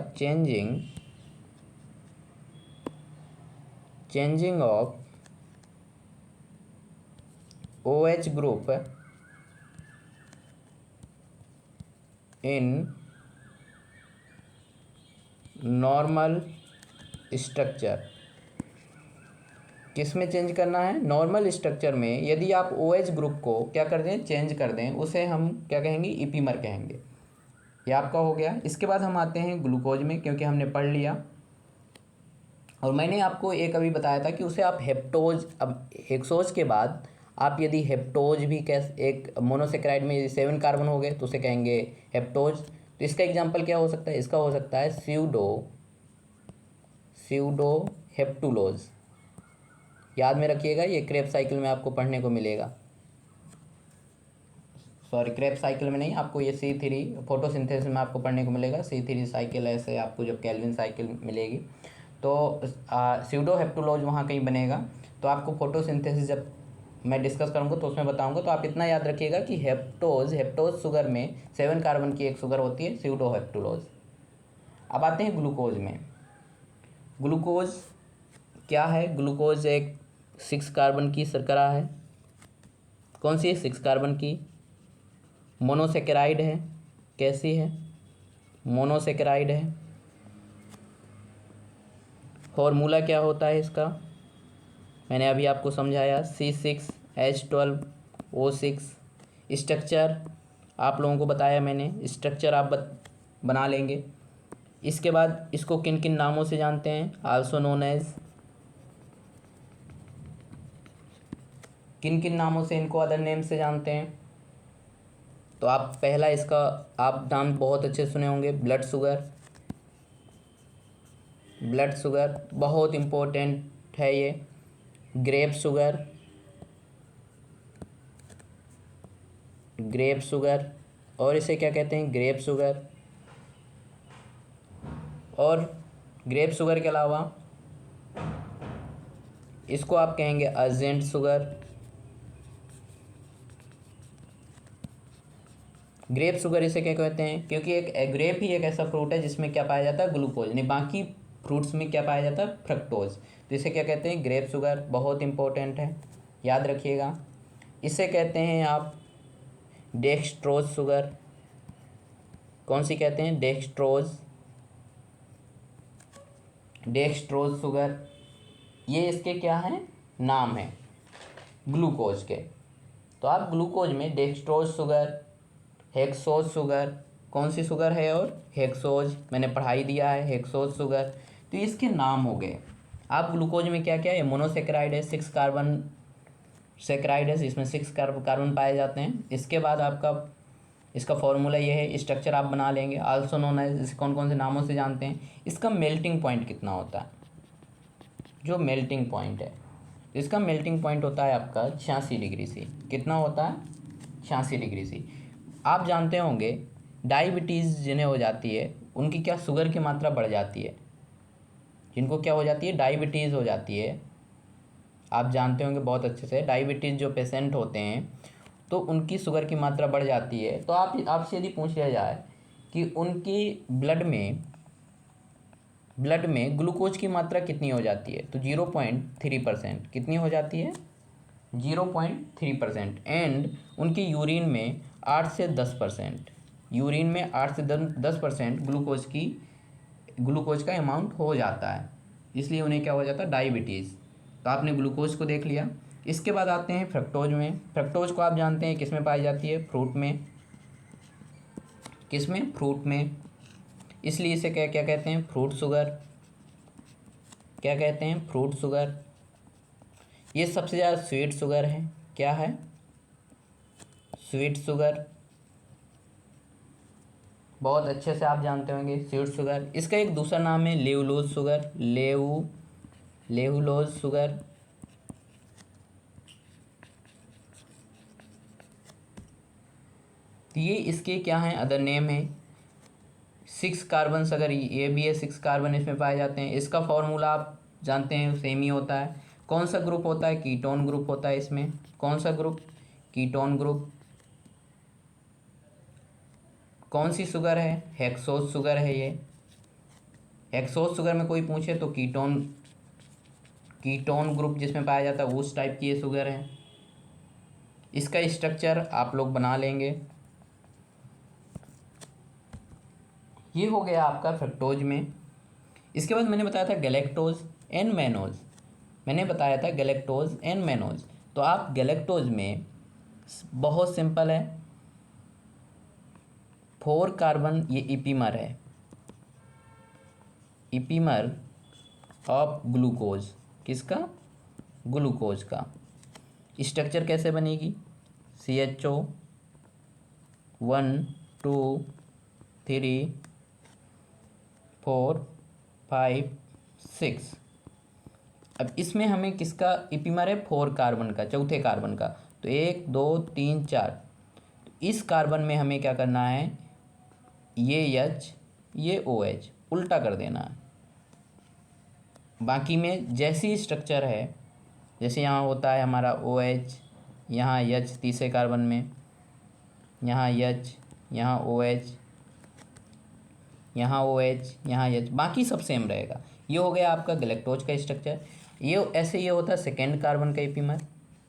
changing of OH group in normal structure. किस में चेंज करना है, नॉर्मल स्ट्रक्चर में यदि आप OH ग्रुप को क्या कर दें, चेंज कर दें, उसे हम क्या कहेंगे, इपीमर कहेंगे। ये आपका हो गया। इसके बाद हम आते हैं ग्लूकोज में, क्योंकि हमने पढ़ लिया और मैंने आपको एक अभी बताया था कि उसे आप हेप्टोज, अब हेक्सोज के बाद आप यदि हेप्टोज भी एक मोनोसेक्राइड में 7 कार्बन हो गए तो उसे कहेंगे हेप्टोज। तो इसका एग्जांपल क्या हो सकता है, इसका हो सकता है स्यूडो हेप्टुलोज। याद में रखिएगा, ये क्रेब्स साइकिल में आपको पढ़ने को मिलेगा, सॉरी क्रेब्स साइकिल में नहीं, आपको ये C3 फोटोसिंथेसिस में आपको पढ़ने को मिलेगा। C3 साइकिल ऐसे आपको जब केल्विन साइकिल मिलेगी तो स्यूडो हेप्टुलोज वहाँ कहीं बनेगा। तो आपको फोटोसिंथेसिस जब मैं डिस्कस करूँगा तो उसमें बताऊँगा। तो आप इतना याद रखिएगा कि हेप्टोज शुगर में 7 कार्बन की एक शुगर होती है, स्यूडो हेप्टुलोज। अब आते हैं ग्लूकोज में। ग्लूकोज क्या है, ग्लूकोज एक 6 कार्बन की शर्करा है। कौन सी है, 6 कार्बन की, मोनोसेकेराइड है। कैसी है, मोनोसेकेराइड है। फॉर्मूला क्या होता है इसका, मैंने अभी आपको समझाया, C6H12O6। स्ट्रक्चर आप लोगों को बताया मैंने, स्ट्रक्चर आप बना लेंगे। इसके बाद इसको किन किन नामों से जानते हैं, आल्सो नोन एज, किन किन नामों से इनको अदर नेम से जानते हैं। तो आप पहला इसका आप नाम बहुत अच्छे सुने होंगे, ब्लड शुगर। ब्लड शुगर बहुत इम्पोर्टेंट है ये। ग्रेप शुगर, ग्रेप शुगर, और इसे क्या कहते हैं, ग्रेप शुगर। और ग्रेप शुगर के अलावा इसको आप कहेंगे अर्जेंट शुगर। ग्रेप शुगर इसे क्या कहते हैं, क्योंकि एक ग्रेप ही एक ऐसा फ्रूट है जिसमें क्या पाया जाता है, ग्लूकोज, नहीं बाकी फ्रूट्स में क्या पाया जाता है, फ्रक्टोज। तो इसे क्या कहते हैं, ग्रेप शुगर, बहुत इंपॉर्टेंट है, याद रखिएगा। इसे कहते हैं आप डेक्सट्रोज शुगर। कौन सी कहते हैं, डेक्सट्रोज, डेक्सट्रोज शुगर। ये इसके क्या हैं, नाम है ग्लूकोज के। तो आप ग्लूकोज में डेक्सट्रोज शुगर, हेक्सोज शुगर, कौन सी शुगर है, और हेक्सोज, मैंने पढ़ाई दिया है हेक्सोज शुगर। तो इसके नाम हो गए। आप ग्लूकोज में क्या क्या है, मोनोसेकेराइड है, 6 कार्बन सेकेराइड है, इसमें 6 कार्बन पाए जाते हैं। इसके बाद आपका इसका फॉर्मूला ये है, स्ट्रक्चर आप बना लेंगे, आल्सो नोन एज, इसे कौन कौन से नामों से जानते हैं। इसका मेल्टिंग पॉइंट कितना होता है, जो मेल्टिंग पॉइंट है, इसका मेल्टिंग पॉइंट होता है आपका 86 डिग्री सी। कितना होता है, 86 डिग्री सी। आप जानते होंगे डायबिटीज़ जिन्हें हो जाती है उनकी क्या शुगर की मात्रा बढ़ जाती है, जिनको क्या हो जाती है, डायबिटीज़ हो जाती है। आप जानते होंगे बहुत अच्छे से, डायबिटीज़ जो पेशेंट होते हैं तो उनकी शुगर की मात्रा बढ़ जाती है। तो आपसे यदि पूछ लिया जाए कि उनकी ब्लड में ग्लूकोज की मात्रा कितनी हो जाती है, तो 0.3%। कितनी हो जाती है, 0.3%। एंड उनकी यूरिन में 8 से 10%, यूरिन में 8 से 10% ग्लूकोज का अमाउंट हो जाता है, इसलिए उन्हें क्या हो जाता है, डायबिटीज़। तो आपने ग्लूकोज को देख लिया। इसके बाद आते हैं फ्रक्टोज में। फ्रक्टोज को आप जानते हैं किस में पाई जाती है, फ्रूट में। किस में, फ्रूट में, इसलिए इसे क्या क्या कहते हैं, फ्रूट शुगर। क्या कहते हैं, फ्रूट शुगर। ये सबसे ज़्यादा स्वीट शुगर है, क्या है, स्वीट शुगर, बहुत अच्छे से आप जानते होंगे स्वीट शुगर। इसका एक दूसरा नाम है लेवुलोज शुगर, लेवुलोज शुगर। तो ये इसके क्या हैं, अदर नेम है। 6 कार्बन, अगर ये भी है 6 कार्बन इसमें पाए जाते हैं। इसका फॉर्मूला आप जानते हैं सेम ही होता है। कौन सा ग्रुप होता है, कीटोन ग्रुप होता है इसमें। कौन सा ग्रुप, कीटोन ग्रुप। कौन सी शुगर है, हेक्सोज शुगर है ये। हेक्सोज शुगर में कोई पूछे तो कीटोन ग्रुप जिसमें पाया जाता है उस टाइप की ये शुगर है। इसका स्ट्रक्चर आप लोग बना लेंगे। ये हो गया आपका फ्रक्टोज में। इसके बाद मैंने बताया था गैलेक्टोज एंड मैनोज। मैंने बताया था गैलेक्टोज एंड मैनोज। तो आप गैलेक्टोज में बहुत सिंपल है, 4 कार्बन, ये इपीमर है, इपीमर ऑफ ग्लूकोज। किसका, ग्लूकोज का। स्ट्रक्चर कैसे बनेगी, CHO 1 2 3 4 5 6। अब इसमें हमें किसका इपीमर है, 4 कार्बन का, चौथे कार्बन का। तो 1 2 3 4। तो इस कार्बन में हमें क्या करना है, ये H ये OH उल्टा कर देना है। बाकी में जैसी स्ट्रक्चर है, जैसे यहाँ होता है हमारा OH, यहाँ H तीसरे कार्बन में, यहाँ H, यहाँ OH, यहाँ OH, यहाँ H, बाकी सब सेम रहेगा। ये हो गया आपका गैलेक्टोज का स्ट्रक्चर। ये ऐसे ये होता है सेकेंड कार्बन का इपीमर।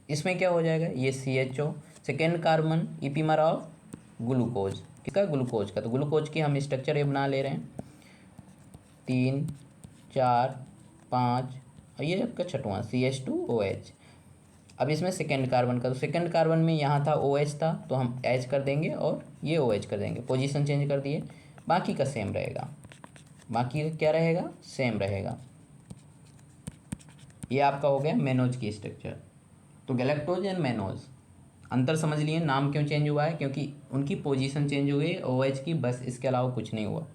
इसमें क्या हो जाएगा, ये CHO, second carbon इपीमर of glucose. किसका, ग्लूकोज का। तो ग्लूकोज की हम स्ट्रक्चर ये बना ले रहे हैं, 3 4 5, और ये आपका छठवां CH2OH। अब इसमें सेकेंड कार्बन का, तो सेकेंड कार्बन में यहाँ था OH था, तो हम H कर देंगे और ये OH कर देंगे, पोजीशन चेंज कर दिए। बाकी का सेम रहेगा, बाकी का क्या रहेगा, सेम रहेगा। ये आपका हो गया मैनोज की स्ट्रक्चर। तो गैलेक्टोज एंड मैनोज अंतर समझ लिए, नाम क्यों चेंज हुआ है, क्योंकि उनकी पोजीशन चेंज हुई OH की, बस इसके अलावा कुछ नहीं हुआ।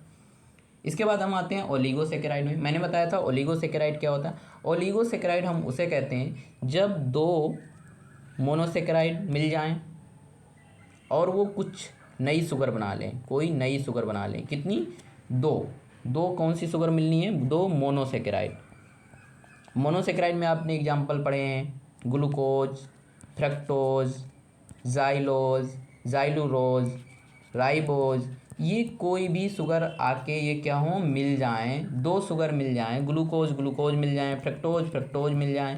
इसके बाद हम आते हैं ओलिगोसेकेराइड में। मैंने बताया था ओलिगोसेकेराइड क्या होता है। ओलिगोसेकेराइड हम उसे कहते हैं जब 2 मोनोसेकेराइड मिल जाएं और वो कुछ नई शुगर बना लें, कोई नई शुगर बना लें। कितनी, 2 कौन सी शुगर मिलनी है, 2 मोनोसेकेराइड। मोनोसेकेराइड में आपने एग्जाम्पल पढ़े हैं, ग्लूकोज, फ्रक्टोज, जाइलोज, जाइलूरोज, राइबोज, ये कोई भी शुगर आके ये क्या हो मिल जाएं, दो शुगर मिल जाएं, ग्लूकोज ग्लूकोज मिल जाएं, फ्रक्टोज फ्रक्टोज मिल जाएं,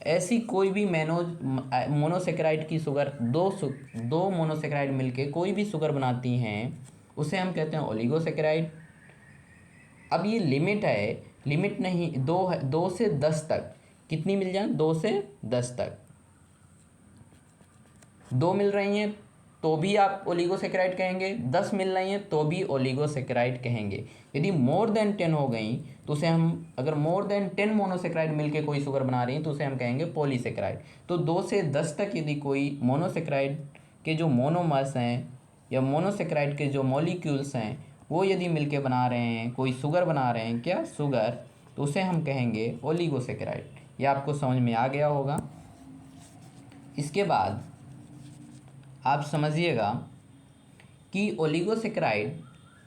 ऐसी कोई भी मोनोसेकेराइड की शुगर दो मोनोसेकेराइड मिलके कोई भी शुगर बनाती हैं, उसे हम कहते हैं ओलिगोसेकेराइड। अब ये लिमिट है, लिमिट नहीं, 2 से 10 तक कितनी मिल जाए, 2 से 10 तक, 2 मिल रही हैं तो भी आप ओलिगोसेकेराइड कहेंगे, 10 मिल रही हैं तो भी ओलिगोसेकेराइड कहेंगे। यदि मोर देन 10 हो गई तो उसे हम, अगर मोर देन 10 मोनोसेकेराइड मिलके कोई शुगर बना रही हैं तो उसे हम कहेंगे पॉलीसेकेराइड। तो 2 से 10 तक यदि कोई मोनोसेकेराइड के जो मोनोमर्स हैं या मोनोसेकेराइड के जो मॉलिक्यूल्स हैं वो यदि मिलके बना रहे हैं, कोई शुगर बना रहे हैं, क्या शुगर, तो उसे हम कहेंगे ओलिगोसेकेराइड। ये आपको समझ में आ गया होगा। इसके बाद आप समझिएगा कि ओलिगोसेकेराइड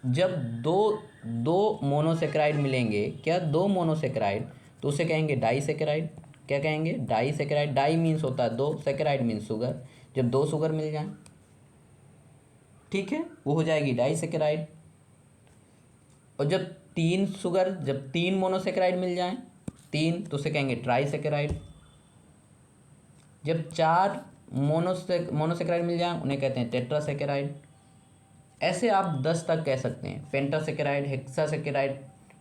जब दो मोनोसेकेराइड मिलेंगे, क्या दो मोनोसेकेराइड, तो उसे कहेंगे डाइसेकेराइड। क्या कहेंगे, डाइसेकेराइड। डाई मीन्स होता है दो, सेकेराइड मीन्स शुगर। जब दो शुगर मिल जाए, ठीक है, वो हो जाएगी डाइसेकेराइड। और जब तीन मोनोसेकेराइड मिल जाएं, तीन, तो उसे कहेंगे ट्राइसेकेराइड। जब 4 मोनोसेकेराइड मिल जाएं उन्हें कहते हैं टेट्रासेकेराइड। ऐसे आप 10 तक कह सकते हैं, पेंटासेकेराइड, हेक्सासेकेराइड,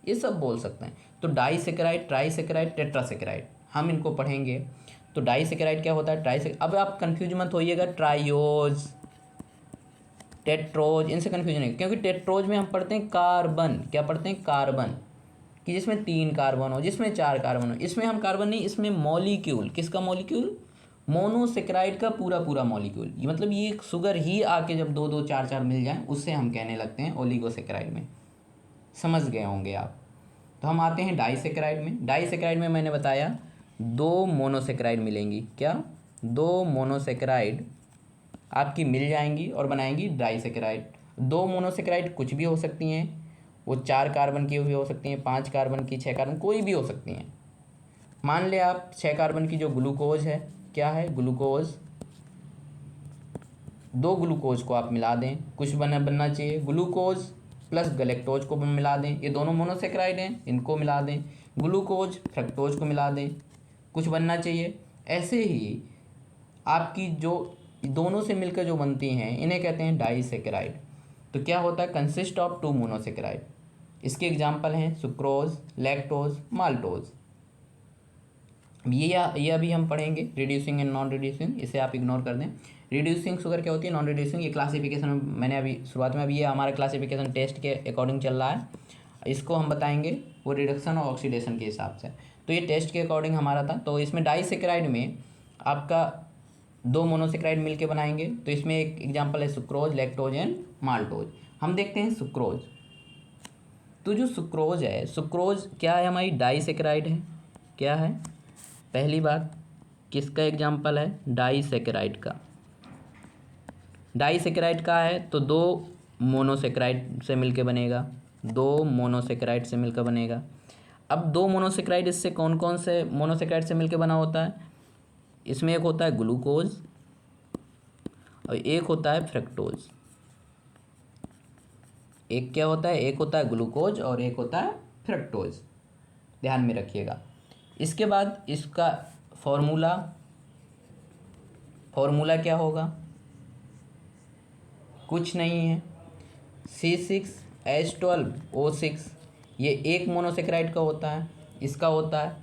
ये सब बोल सकते हैं। तो डाइसेकेराइड, ट्राइसेकेराइड, टेट्रासेकेराइड हम इनको पढ़ेंगे। तो डाइसेकेराइड क्या होता है, अब आप कन्फ्यूज मत होइएगा, ट्राइयोज, टेट्रोज, इनसे कन्फ्यूजन नहीं, क्योंकि टेट्रोज में हम पढ़ते हैं कार्बन। क्या पढ़ते हैं, कार्बन, कि जिसमें 3 कार्बन हो, जिसमें 4 कार्बन हो। इसमें हम कार्बन नहीं, इसमें मॉलिक्यूल, किसका मॉलिक्यूल, मोनोसेकेराइड का पूरा पूरा मॉलिक्यूल। ये मतलब ये शुगर ही आके जब 2 2 4 4 मिल जाए उससे हम कहने लगते हैं ओलिगोसेकेराइड में। समझ गए होंगे आप। तो हम आते हैं डाइसेकेराइड में। डाइसेकेराइड में मैंने बताया 2 मोनोसेकेराइड मिलेंगी। क्या, 2 मोनोसेकेराइड आपकी मिल जाएंगी और बनाएंगी डाइसेकेराइड। 2 मोनोसेकेराइड कुछ भी हो सकती हैं, वो 4 कार्बन की भी हो सकती हैं, 5 कार्बन की, 6 कार्बन, कोई भी हो सकती हैं। मान ले आप 6 कार्बन की जो ग्लूकोज है, क्या है, ग्लूकोज, 2 ग्लूकोज को आप मिला दें, कुछ बनना चाहिए, ग्लूकोज प्लस गलेक्टोज को मिला दें, ये दोनों मोनोसेकेराइड हैं, इनको मिला दें, ग्लूकोज फ्रक्टोज को मिला दें, कुछ बनना चाहिए। ऐसे ही आपकी जो दोनों से मिलकर जो बनती हैं इन्हें कहते हैं डाइसेकेराइड। तो क्या होता है, कंसिस्ट ऑफ 2 मोनोसेकेराइड। इसके एग्जाम्पल हैं सुक्रोज, लैक्टोज, माल्टोज। ये अभी हम पढ़ेंगे, रिड्यूसिंग एंड नॉन रिड्यूसिंग, इसे आप इग्नोर कर दें। रिड्यूसिंग शुगर क्या होती है, नॉन रिड्यूसिंग, ये क्लासिफिकेशन मैंने अभी शुरुआत में, अभी ये हमारा क्लासिफिकेशन टेस्ट के अकॉर्डिंग चल रहा है, इसको हम बताएंगे वो रिडक्शन और ऑक्सीडेशन के हिसाब से। तो ये टेस्ट के अकॉर्डिंग हमारा था। तो इसमें डाइसेकेराइड में आपका 2 मोनोसेकेराइड मिलके बनाएंगे। तो इसमें एक एग्जांपल है सुक्रोज, लैक्टोज एंड माल्टोज। हम देखते हैं सुक्रोज। तो जो सुक्रोज है, सुक्रोज क्या है, हमारी डाइसेकेराइड है। क्या है, पहली बात, किसका एग्जांपल है, डाइसेकेराइड का। डाइसेकेराइड का है तो 2 मोनोसेकेराइड से मिलके बनेगा, 2 मोनोसेकेराइड से मिलकर बनेगा। अब 2 मोनोसेकेराइड इससे कौन कौन से मोनोसेकेराइड से मिलकर बना होता है, इसमें एक होता है ग्लूकोज और एक होता है फ्रक्टोज। एक क्या होता है, एक होता है ग्लूकोज और एक होता है फ्रक्टोज, ध्यान में रखिएगा। इसके बाद इसका फॉर्मूला क्या होगा, कुछ नहीं है, C6H12O6। ये एक मोनोसेकेराइड का होता है, इसका होता है,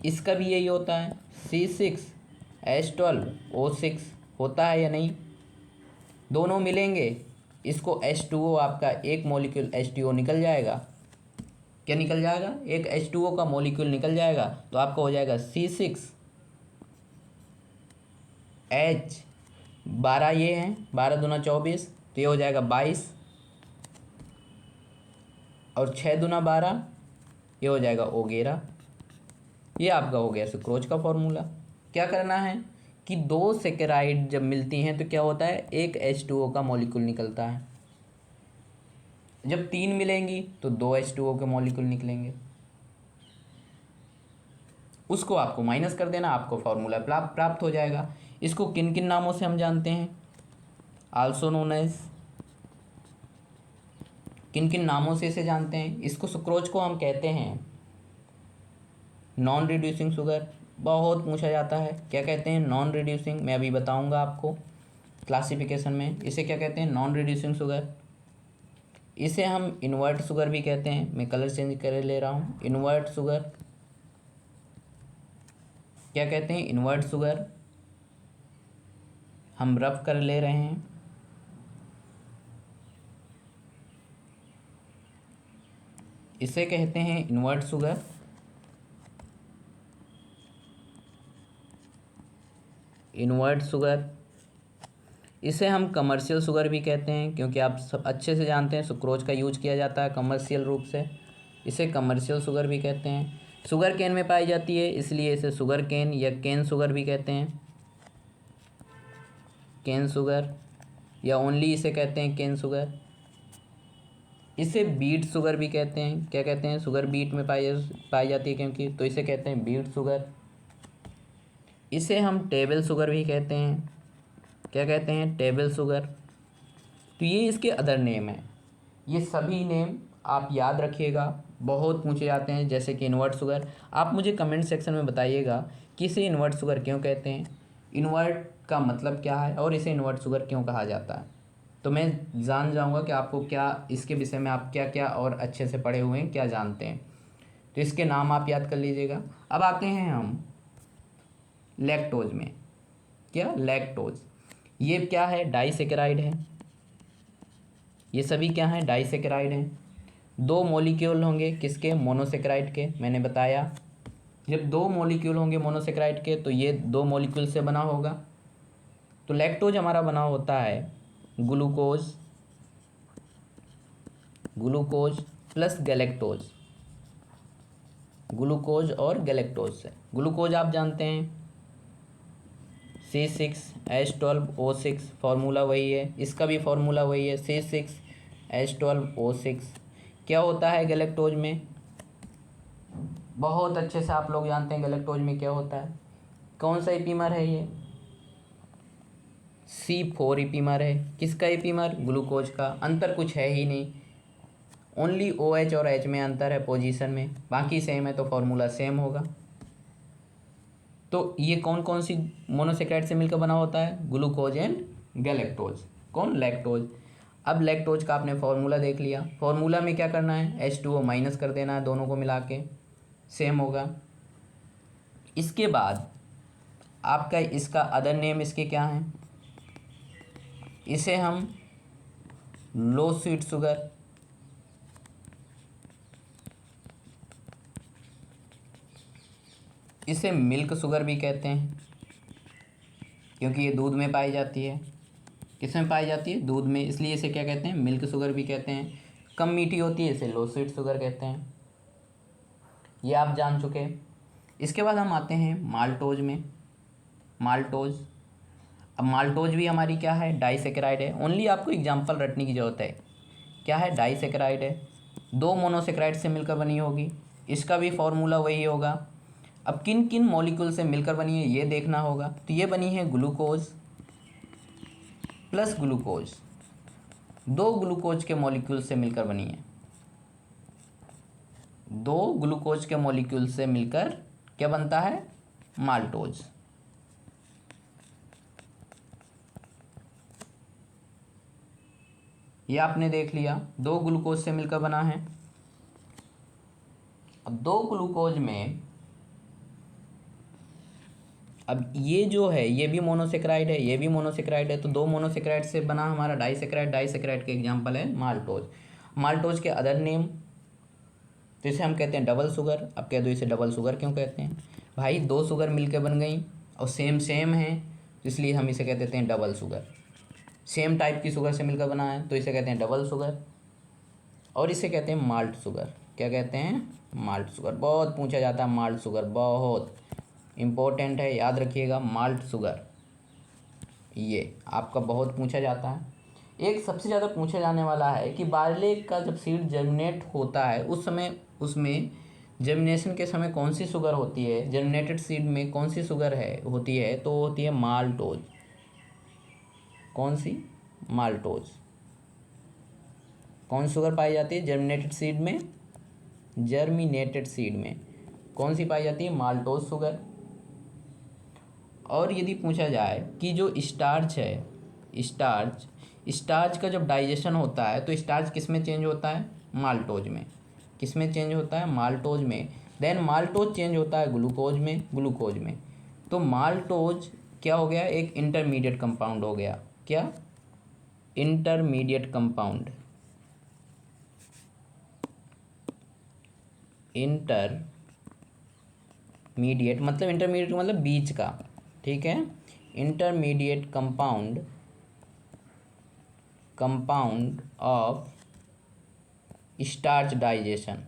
इसका भी यही होता है, C6H12O6 होता है या नहीं। दोनों मिलेंगे, इसको H2O, आपका एक मॉलिक्यूल H2O निकल जाएगा। क्या निकल जाएगा, एक H2O का मॉलिक्यूल निकल जाएगा। तो आपका हो जाएगा C6H12, ये है 12 दूना 24, तो ये हो जाएगा 22, और 6 दूना 12, ये हो जाएगा O11। ये आपका हो गया सुक्रोज का फॉर्मूला। क्या करना है कि 2 सेकेराइड जब मिलती हैं तो क्या होता है, एक H2O का मॉलिक्यूल निकलता है। जब 3 मिलेंगी तो 2 H2O के मॉलिक्यूल निकलेंगे, उसको आपको माइनस कर देना, आपको फॉर्मूला प्राप्त हो जाएगा। इसको किन किन नामों से हम जानते हैं, आल्सो नोन एज किन किन नामों से इसे जानते हैं? इसको सुक्रोज को हम कहते हैं नॉन रिड्यूसिंग शुगर। बहुत पूछा जाता है, क्या कहते हैं? Non reducing. मैं अभी बताऊंगा आपको क्लासिफिकेशन में इसे क्या कहते हैं, नॉन रिड्यूसिंग शुगर। इसे हम इन्वर्ट शुगर भी कहते हैं। मैं कलर चेंज कर ले रहा हूँ, इन्वर्ट शुगर। क्या कहते हैं? Invert sugar. हम रफ कर ले रहे हैं। इसे कहते हैं इन्वर्ट शुगर। Invert sugar. इसे हम कमर्शियल शुगर भी कहते हैं, क्योंकि आप सब अच्छे से जानते हैं सुक्रोज का यूज किया जाता है कमर्शियल रूप से। इसे कमर्शियल शुगर भी कहते हैं। शुगर केन में पाई जाती है, इसलिए इसे शुगर केन या केन शुगर भी कहते हैं। केन शुगर, या ओनली इसे कहते हैं केन शुगर। इसे बीट शुगर भी कहते हैं। क्या कहते हैं? शुगर बीट में पाई जाती है क्योंकि, तो इसे कहते हैं बीट शुगर। इसे हम टेबल शुगर भी कहते हैं। क्या कहते हैं? Table sugar. तो ये इसके अदर नेम है। ये सभी नेम आप याद रखिएगा, बहुत पूछे जाते हैं। जैसे कि इन्वर्ट शुगर, आप मुझे कमेंट सेक्शन में बताइएगा कि इसे इन्वर्ट शुगर क्यों कहते हैं, इन्वर्ट का मतलब क्या है और इसे इन्वर्ट शुगर क्यों कहा जाता है। तो मैं जान जाऊंगा कि आपको क्या इसके विषय में आप क्या क्या और अच्छे से पढ़े हुए हैं, क्या जानते हैं। तो इसके नाम आप याद कर लीजिएगा। अब आते हैं हम लैक्टोज में। क्या? लैक्टोज। ये क्या है? डाइसेकेराइड है। ये सभी क्या हैं? डाइसेकेराइड हैं। दो मॉलिक्यूल होंगे किसके? मोनोसेकेराइड के। मैंने बताया जब दो मॉलिक्यूल होंगे मोनोसेकेराइड के तो ये दो मॉलिक्यूल से बना होगा। तो लैक्टोज हमारा बना होता है glucose, glucose plus galactose. Glucose और गैलेक्टोज से। ग्लूकोज आप जानते हैं C6H12O6, फार्मूला वही है। इसका भी फार्मूला वही है, C6H12O6। क्या होता है गैलेक्टोज में? बहुत अच्छे से आप लोग जानते हैं गैलेक्टोज में क्या होता है। कौन सा एपीमर है ये? C4 एपीमर है। किसका एपीमर? ग्लूकोज का। अंतर कुछ है ही नहीं, ओनली OH और H में अंतर है पोजीशन में, बाकी सेम है तो फार्मूला सेम होगा। तो ये कौन कौन सी मोनोसेकेराइड से मिलकर बना होता है? Glucose and galactose. कौन? लैक्टोज। अब लैक्टोज का आपने फार्मूला देख लिया। फार्मूला में क्या करना है? H2O माइनस कर देना है, दोनों को मिला के सेम होगा। इसके बाद आपका इसका अदर नेम इसके क्या हैं? इसे हम लो स्वीट शुगर, इसे मिल्क शुगर भी कहते हैं, क्योंकि ये दूध में पाई जाती है। किस में पाई जाती है? दूध में, इसलिए इसे क्या कहते हैं? मिल्क शुगर भी कहते हैं। कम मीठी होती है, इसे लो स्वीट शुगर कहते हैं। ये आप जान चुके हैं। इसके बाद हम आते हैं माल्टोज में। माल्टोज। अब माल्टोज भी हमारी क्या है? डाइसेकेराइड है। ओनली आपको एग्जाम्पल रटने की ज़रूरत है। क्या है? डाइसेकेराइड है। दो मोनोसेकेराइड से मिलकर बनी होगी, इसका भी फॉर्मूला वही होगा। अब किन किन मॉलिक्यूल से मिलकर बनी है ये देखना होगा। तो ये बनी है ग्लूकोज प्लस ग्लूकोज, दो ग्लूकोज के मॉलिक्यूल से मिलकर बनी है। दो ग्लूकोज के मॉलिक्यूल से मिलकर क्या बनता है? माल्टोज। ये आपने देख लिया, दो ग्लूकोज से मिलकर बना है। अब दो ग्लूकोज में, अब ये जो है ये भी मोनोसेकेराइड है, ये भी मोनोसेकेराइड है, तो दो मोनोसेकेराइड से बना हमारा डाइसेकेराइड। डाइसेकेराइड के एग्जांपल है माल्टोज। माल्टोज के अदर नेम, तो इसे हम कहते हैं डबल शुगर। अब कह दो इसे डबल शुगर क्यों कहते हैं? भाई दो शुगर मिलकर बन गई और सेम सेम है, इसलिए हम इसे कह देते हैं डबल शुगर। सेम टाइप की शुगर से मिलकर बना है तो इसे कहते हैं डबल शुगर। और इसे कहते हैं माल्ट शुगर। क्या कहते हैं? Malt sugar. बहुत पूछा जाता है माल्ट शुगर, बहुत इम्पोर्टेंट है, याद रखिएगा माल्ट शुगर। ये आपका बहुत पूछा जाता है। एक सबसे ज़्यादा पूछा जाने वाला है कि बारले का जब सीड जर्मिनेट होता है उस समय उसमें जर्मिनेशन के समय कौन सी शुगर होती है? जर्मिनेटेड सीड में कौन सी शुगर है होती है? तो होती है माल्टोज। कौन सी? माल्टोज। कौन सी शुगर पाई जाती है जर्मिनेटेड सीड में? जर्मिनेटेड सीड में कौन सी पाई जाती है? Maltose sugar. और यदि पूछा जाए कि जो स्टार्च है, स्टार्च का जब डाइजेशन होता है तो स्टार्च किस में चेंज होता है? माल्टोज में। किस में चेंज होता है? माल्टोज में। देन माल्टोज चेंज होता है ग्लूकोज में। तो माल्टोज क्या हो गया? एक इंटरमीडिएट कंपाउंड हो गया। क्या? Intermediate compound. इंटरमीडिएट मतलब बीच का, ठीक है। Intermediate compound of starch digestion.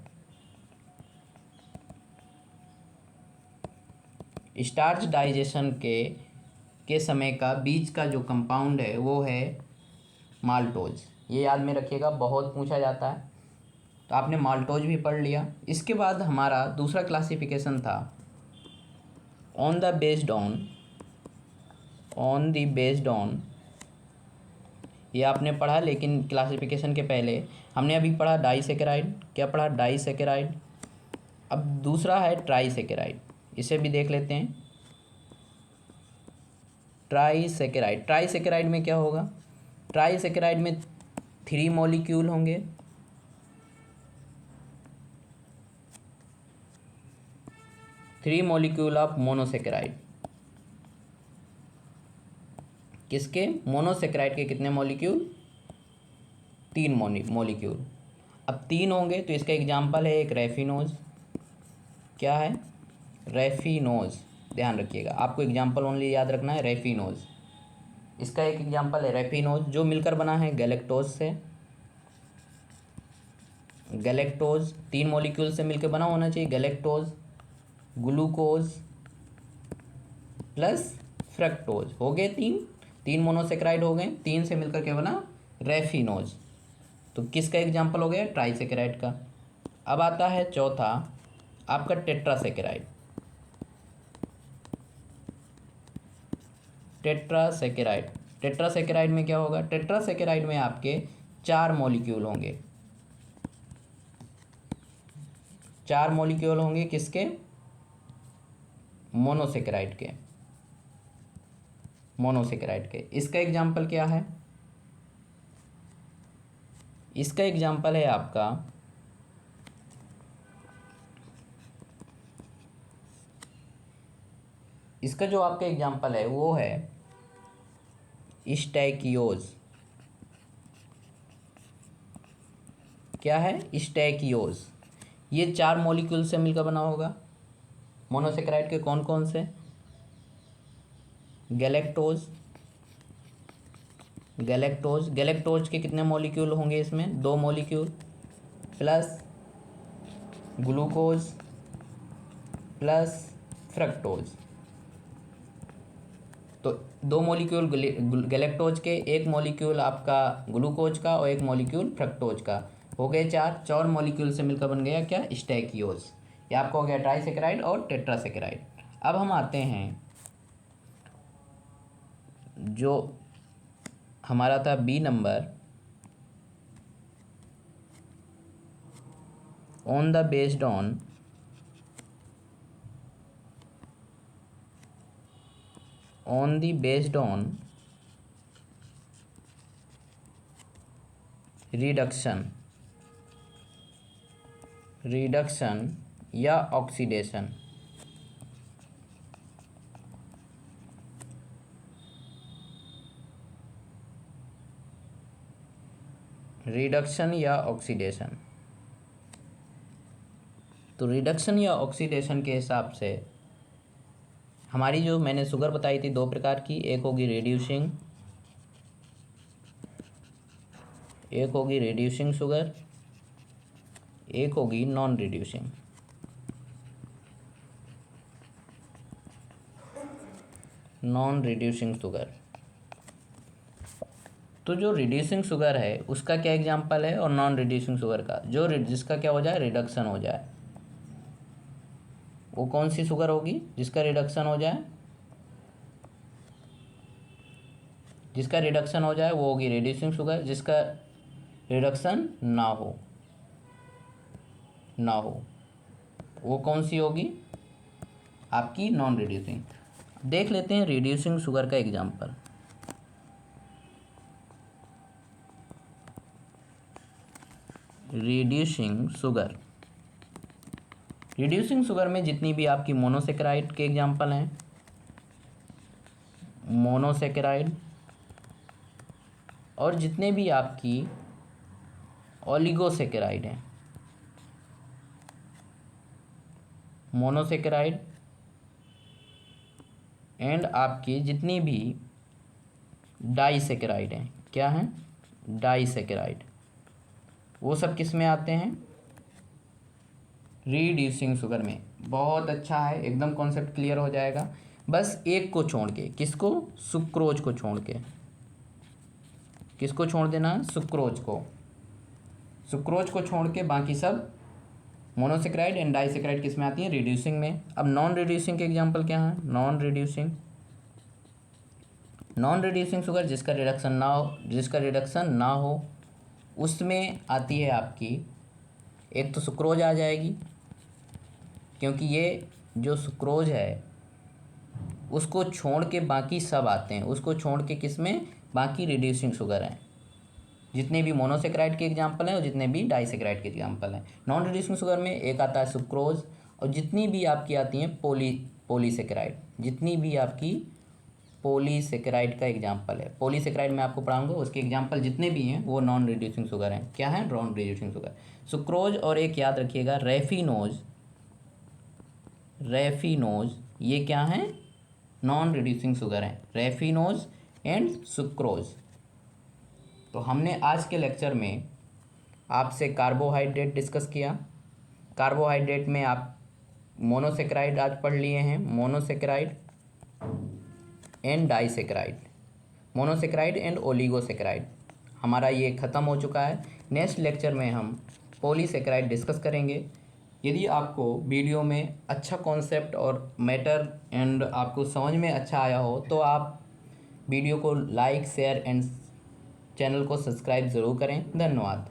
Starch digestion के समय का बीच का जो कंपाउंड है वो है माल्टोज। ये याद में रखिएगा, बहुत पूछा जाता है। तो आपने माल्टोज भी पढ़ लिया। इसके बाद हमारा दूसरा क्लासिफिकेशन था ऑन द बेस्ड ऑन। ये आपने पढ़ा, लेकिन क्लासिफिकेशन के पहले हमने अभी पढ़ा डाइसेकेराइड। क्या पढ़ा? डाइसेकेराइड। अब दूसरा है ट्राइसेकेराइड, इसे भी देख लेते हैं। ट्राइसेकेराइड में क्या होगा? ट्राइसेकेराइड में 3 मॉलिक्यूल होंगे। Three molecule of monosaccharide. किसके? मोनोसेकेराइड के कितने मॉलिक्यूल? 3 मॉलिक्यूल। अब 3 होंगे तो इसका एग्जाम्पल है एक रेफिनोज। क्या है? रेफिनोज। ध्यान रखिएगा, आपको एग्जाम्पल ओनली याद रखना है, रेफिनोज। इसका एक एग्जाम्पल है रेफिनोज, जो मिलकर बना है गैलेक्टोज से। गैलेक्टोज 3 मॉलिक्यूल से मिलकर बना होना चाहिए। गैलेक्टोज, ग्लूकोज प्लस फ्रक्टोज हो गए 3 मोनोसेकेराइड हो गए। 3 से मिलकर क्या बना? रेफिनोज। तो किसका एग्जाम्पल हो गया? ट्राइसेकेराइड का। अब आता है चौथा आपका टेट्रासेकेराइड। टेट्रासेकेराइड में क्या होगा? टेट्रासेकेराइड में आपके 4 मॉलिक्यूल होंगे। 4 मॉलिक्यूल होंगे किसके? मोनोसेकेराइड के। इसका एग्जाम्पल क्या है? इसका एग्जाम्पल है आपका इसका जो आपका एग्जाम्पल है वो है स्टैकियोज। क्या है? स्टैकियोज। ये 4 मॉलिक्यूल से मिलकर बना होगा। मोनोसेकेराइड के कौन कौन से? गैलेक्टोज के कितने मॉलिक्यूल होंगे इसमें? 2 molecule plus glucose plus fructose. तो 2 मॉलिक्यूल गैलेक्टोज के, 1 मॉलिक्यूल आपका ग्लूकोज का और 1 मॉलिक्यूल फ्रक्टोज का, हो गए 4 मॉलिक्यूल से मिलकर बन गया क्या? स्टैकियोज। ये आपका हो गया ट्राइसेकेराइड और टेट्रासेकेराइड। अब हम आते हैं जो हमारा था B number, on the based on reduction या ऑक्सीडेशन। तो रिडक्शन या ऑक्सीडेशन के हिसाब से हमारी जो मैंने शुगर बताई थी 2 प्रकार की, एक होगी रिड्यूसिंग शुगर, एक होगी नॉन रिड्यूसिंग शुगर। तो जो रिड्यूसिंग शुगर है उसका क्या एग्जाम्पल है, और नॉन रिड्यूसिंग शुगर का जिसका क्या हो जाए? रिडक्शन हो जाए, वो कौन सी शुगर होगी जिसका रिडक्शन हो जाए? वो होगी रिड्यूसिंग शुगर। जिसका रिडक्शन ना हो वो कौन सी होगी? आपकी नॉन रिड्यूसिंग। देख लेते हैं रिड्यूसिंग शुगर का एग्जांपल। रिड्यूसिंग शुगर में जितनी भी आपकी मोनोसेकेराइड के एग्जांपल हैं, मोनोसेकेराइड, और जितने भी आपकी ओलिगोसेकेराइड हैं, मोनोसेकेराइड, एंड आपकी जितनी भी डाइसेकेराइड हैं, क्या हैं? डाइसेकेराइड, वो सब किस में आते हैं? रिड्यूसिंग शुगर में। बहुत अच्छा है, एकदम कॉन्सेप्ट क्लियर हो जाएगा। बस एक को छोड़ के, किसको? सुक्रोज को छोड़ के। किसको छोड़ देना? सुक्रोज को। सुक्रोज को छोड़ के बाकी सब मोनोसेकेराइड एंड डाइसेकेराइड किस में आती हैं? रिड्यूसिंग में। अब नॉन रिड्यूसिंग के एग्जांपल क्या हैं? नॉन रिड्यूसिंग शुगर जिसका रिडक्शन ना हो उसमें आती है आपकी, एक तो सुक्रोज आ जाएगी, क्योंकि ये जो सुक्रोज है उसको छोड़ के बाकी सब आते हैं। उसको छोड़ के किस में? बाकी रिड्यूसिंग शुगर हैं, जितने भी मोनोसेकेराइड के एग्जांपल हैं और जितने भी डाइसेकेराइड के एग्जांपल हैं। नॉन रिड्यूसिंग शुगर में एक आता है सुक्रोज, और जितनी भी आपकी आती हैं पॉलीसेकेराइड, जितनी भी आपकी पॉलीसेकेराइड का एग्जांपल है। पॉलीसेकेराइड में आपको पढ़ाऊंगा, उसके एग्जांपल जितने भी हैं वो नॉन रिड्यूसिंग शुगर हैं। क्या है? Non reducing sugar. सुक्रोज, और एक याद रखिएगा रेफिनोज, ये क्या है? नॉन रिड्यूसिंग शुगर हैं, रेफिनोज एंड सुक्रोज। तो हमने आज के लेक्चर में आपसे कार्बोहाइड्रेट डिस्कस किया। कार्बोहाइड्रेट में आप मोनोसेकेराइड आज पढ़ लिए हैं, monosaccharide and disaccharide, monosaccharide and oligosaccharide. हमारा ये ख़त्म हो चुका है। नेक्स्ट लेक्चर में हम पॉलीसेकेराइड डिस्कस करेंगे। यदि आपको वीडियो में अच्छा कॉन्सेप्ट और मैटर एंड आपको समझ में अच्छा आया हो तो आप वीडियो को लाइक, शेयर एंड चैनल को सब्सक्राइब ज़रूर करें। धन्यवाद।